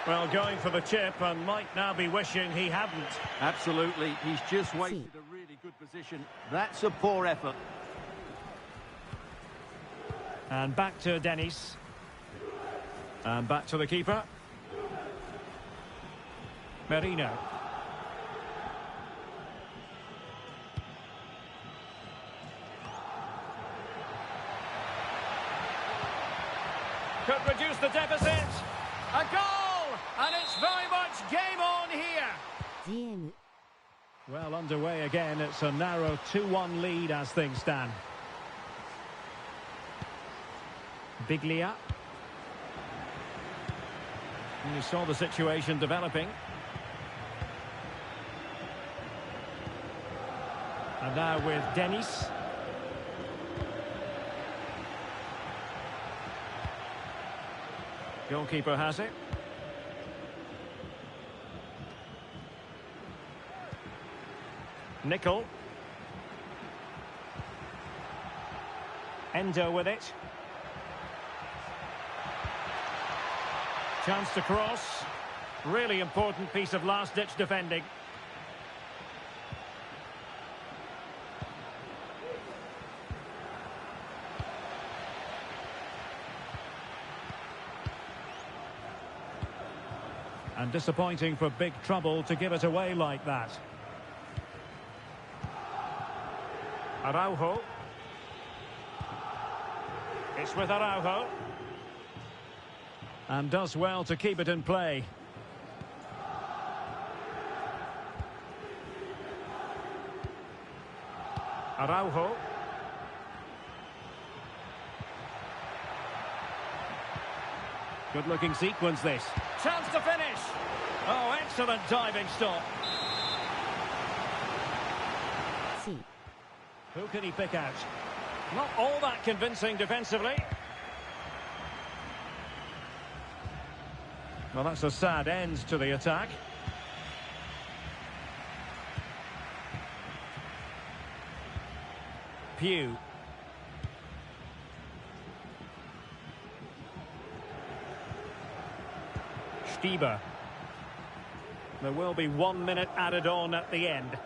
Well, going for the chip and might now be wishing he hadn't. Absolutely, he's just wasted a really good position. That's a poor effort. And back to Dennis. And back to the keeper. Merino. Could reduce the deficit. A goal! And it's very much game on here. GM. Well, underway again. It's a narrow 2-1 lead as things stand. Biglia. And you saw the situation developing. And now with Dennis. Goalkeeper has it. Nickel. Endo with it. Chance to cross. Really important piece of last-ditch defending. And disappointing for big trouble to give it away like that. Araujo. It's with Araujo. And does well to keep it in play. Araujo. Good-looking sequence, this. Chance to finish. Oh, excellent diving stop. C. Who can he pick out? Not all that convincing defensively. Well, that's a sad end to the attack. Pew. Stieber. There will be 1 minute added on at the end.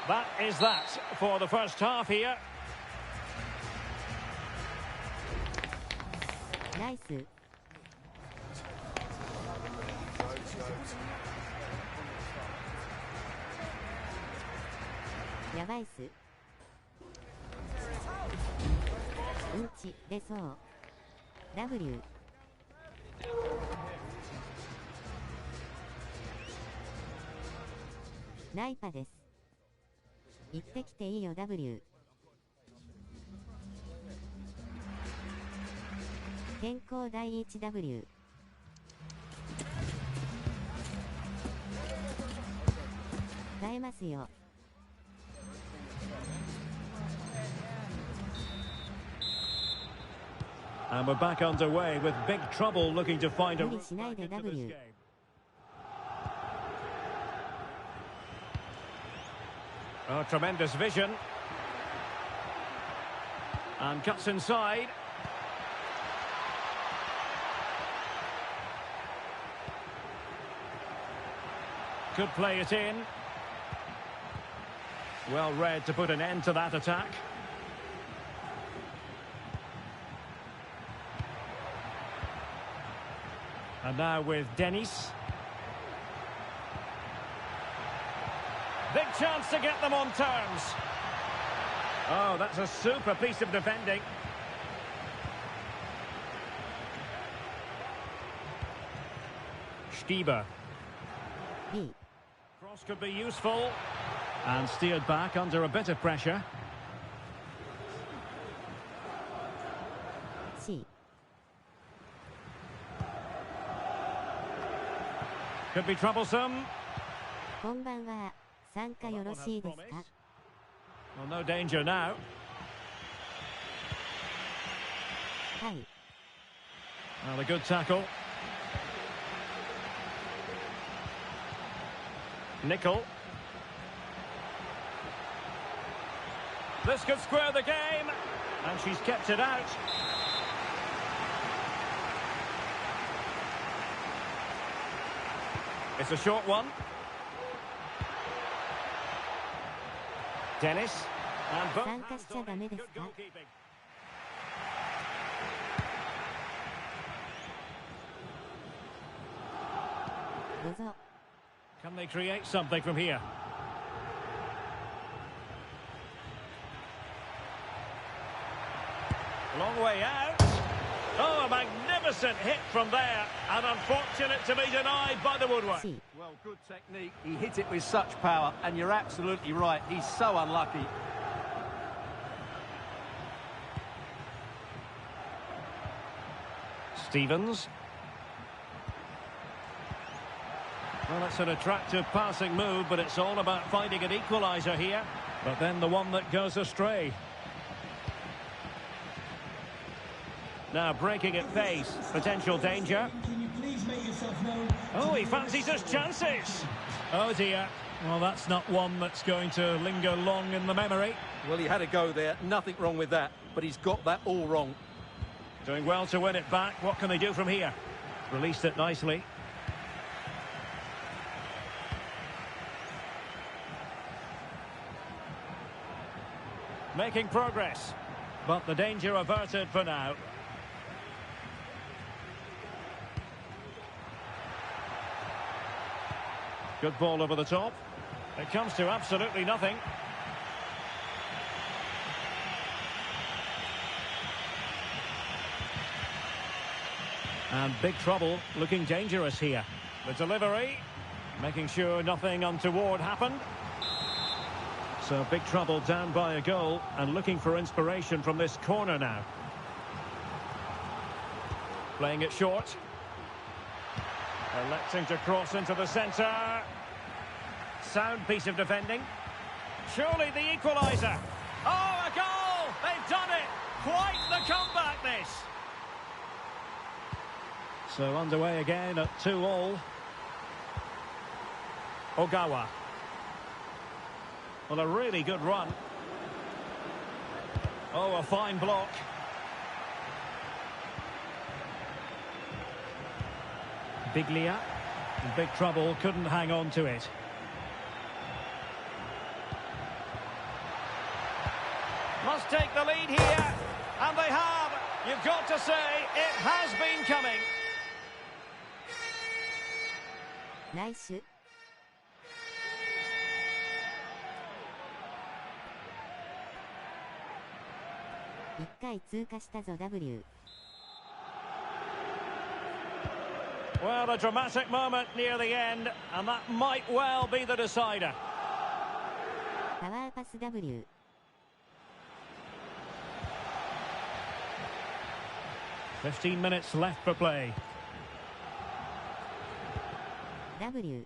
That is that for the first half here. Nice. Yabais. うんち出そう。W。ナイパです。行ってきていいよ W。健康第一 W。耐えますよ。And we're back underway with big trouble looking to find a無理しないで W。Oh, tremendous vision. And cuts inside. Could play it in. Well read to put an end to that attack. And now with Dennis. Big chance to get them on terms. Oh, that's a super piece of defending. Stieber. B. Cross could be useful. And steered back under a bit of pressure. C. Could be troublesome. こんばんは。参加よろしいですか？ Well, no danger now. はい。 Well, a good tackle. Nickel. This could square the game. And she's kept it out. It's a short one. Dennis. And both 参加しちゃダメです good か？ goalkeeping. どうぞ。 Can they create something from here? Long way out. Oh, a magnificent hit from there. And unfortunate to be denied by the woodwork. C. Well, good technique. He hit it with such power, and you're absolutely right. He's so unlucky. Stevens. Well, it's an attractive passing move, but it's all about finding an equaliser here. But then the one that goes astray. Now breaking at pace, potential danger. Can you please make yourself known? Oh, he fancies his chances. Oh dear. Well, that's not one that's going to linger long in the memory. Well, he had a go there. Nothing wrong with that, but he's got that all wrong. Doing well to win it back. What can they do from here? Released it nicely. Making progress, but the danger averted for now. Good ball over the top. It comes to absolutely nothing. And big trouble, looking dangerous here. The delivery, making sure nothing untoward happened. So big trouble down by a goal and looking for inspiration from this corner now. Playing it short. Electing to cross into the centre. Sound piece of defending. Surely the equaliser. Oh, a goal! They've done it! Quite the So underway again at 2-2. Ogawa. Well, a really good run. Oh, a fine block. Biglia. In big trouble, couldn't hang on to it. Must take the lead here. And they have. You've got to say, it has been coming. ナイス。1回通過したぞ W。 Well, a dramatic moment near the end, and that might well be the decider. パワーパス W。 15 minutes left for play. W。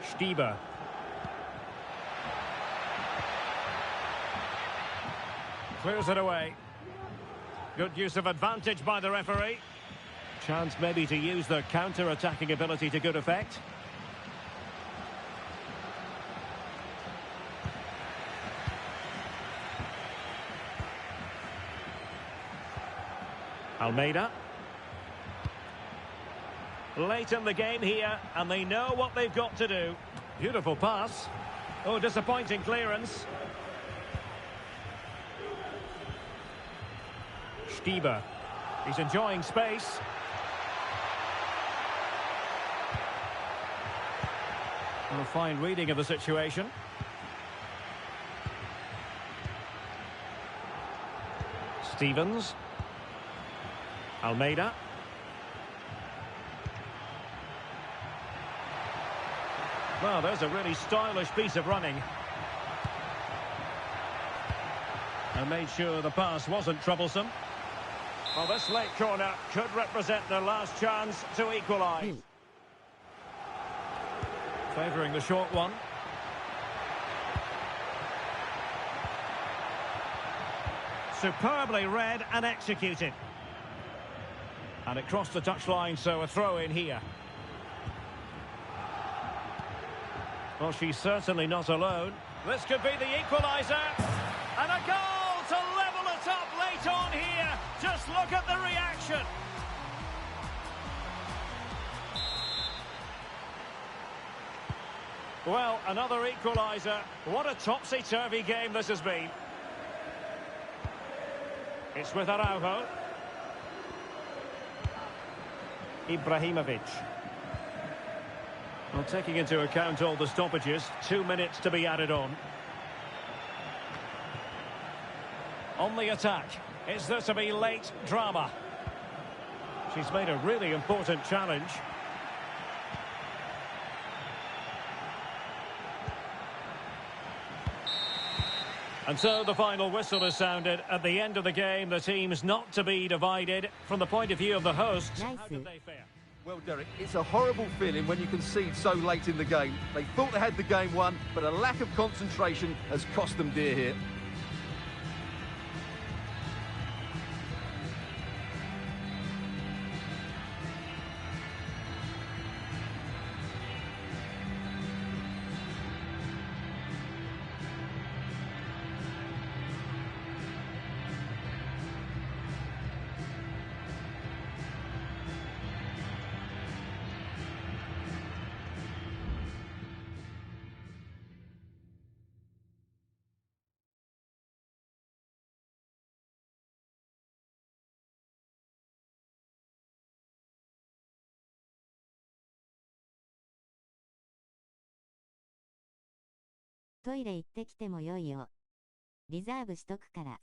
Stieber. Clears it away. Good use of advantage by the referee. Chance maybe to use their counter-attacking ability to good effect. Almeida. Late in the game here, and they know what they've got to do. Beautiful pass. Oh, disappointing clearance. Stieber. He's enjoying space. A fine reading of the situation. Stevens. Almeida. Well, there's a really stylish piece of running. And made sure the pass wasn't troublesome. Well, this late corner could represent their last chance to equalise. Favouring the short one. Superbly read and executed. And it crossed the touchline, so a throw in here. Well, she's certainly not alone. This could be the equaliser. And a goal to level it up late on here. Just look at the reaction. Well, another equaliser. What a topsy-turvy game this has been. It's with Araujo. Ibrahimovic. Well, taking into account all the stoppages, 2 minutes to be added on. On the attack, is there to be late drama? She's made a really important challenge. And so the final whistle is sounded. At the end of the game, the team's not to be divided. From the point of view of the hosts, Nice. how did they fare? Well, Derek, it's a horrible feeling when you concede so late in the game. They thought they had the game won, but a lack of concentration has cost them dear here.トイレ行ってきてもよいよ。リザーブしとくから。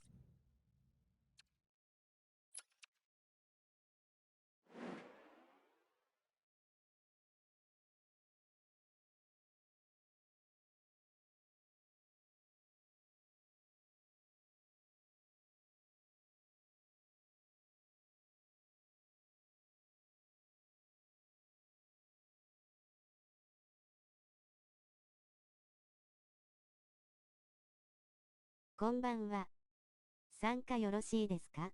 こんばんは。参加よろしいですか？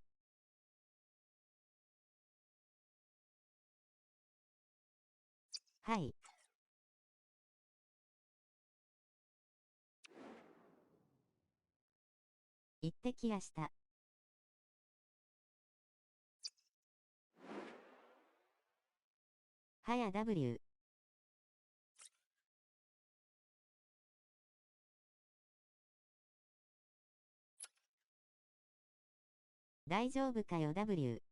はい。行ってきやした。はや W。大丈夫かよ W。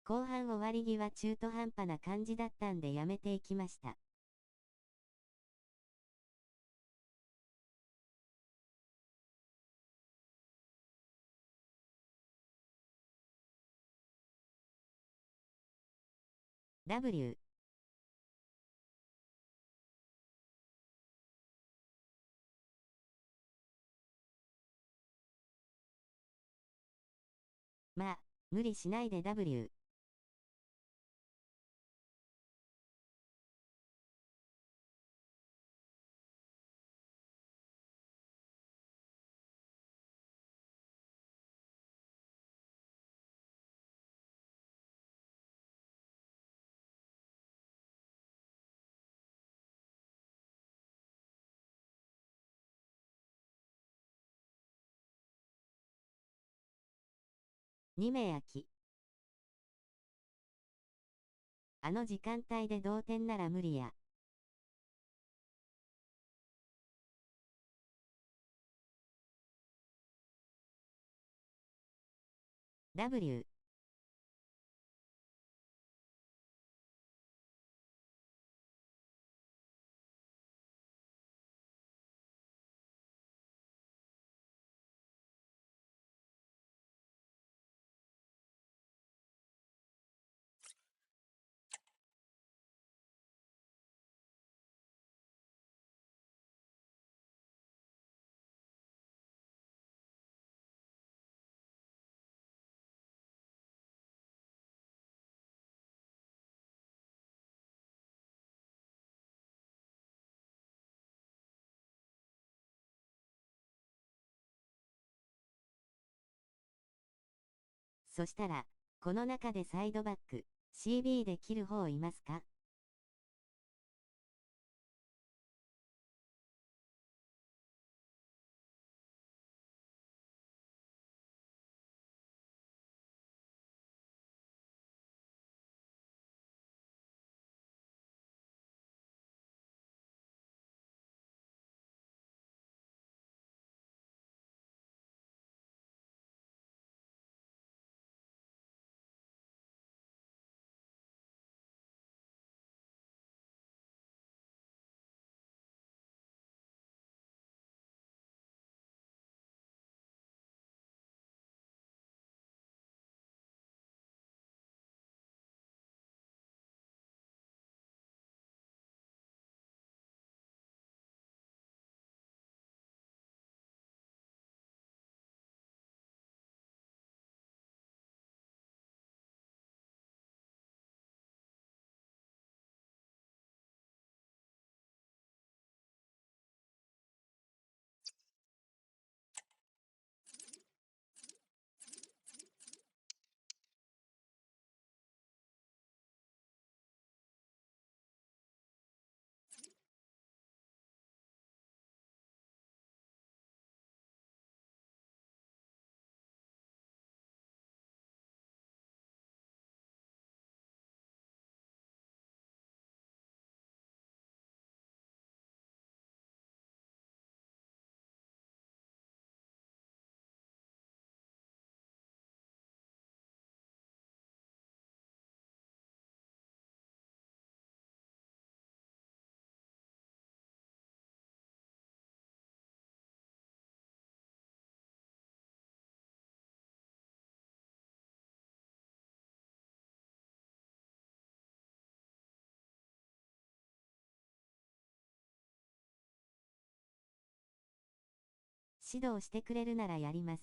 後半終わり際中途半端な感じだったんでやめていきました。W。まあ、無理しないで W。2名空き。あの時間帯で同点なら無理や。W。そしたら、この中でサイドバック、CB で切る方いますか？指導してくれるならやります。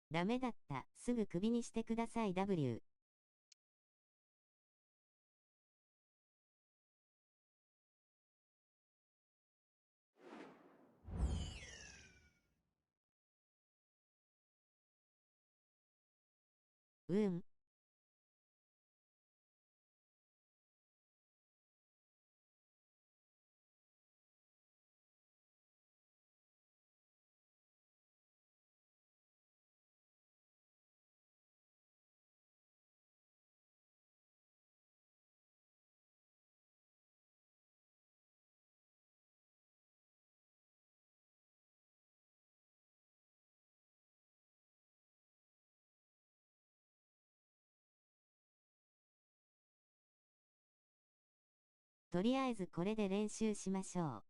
ダメだった。すぐクビにしてください。 W。 とりあえずこれで練習しましょう。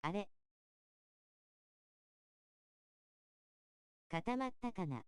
あれ、固まったかな。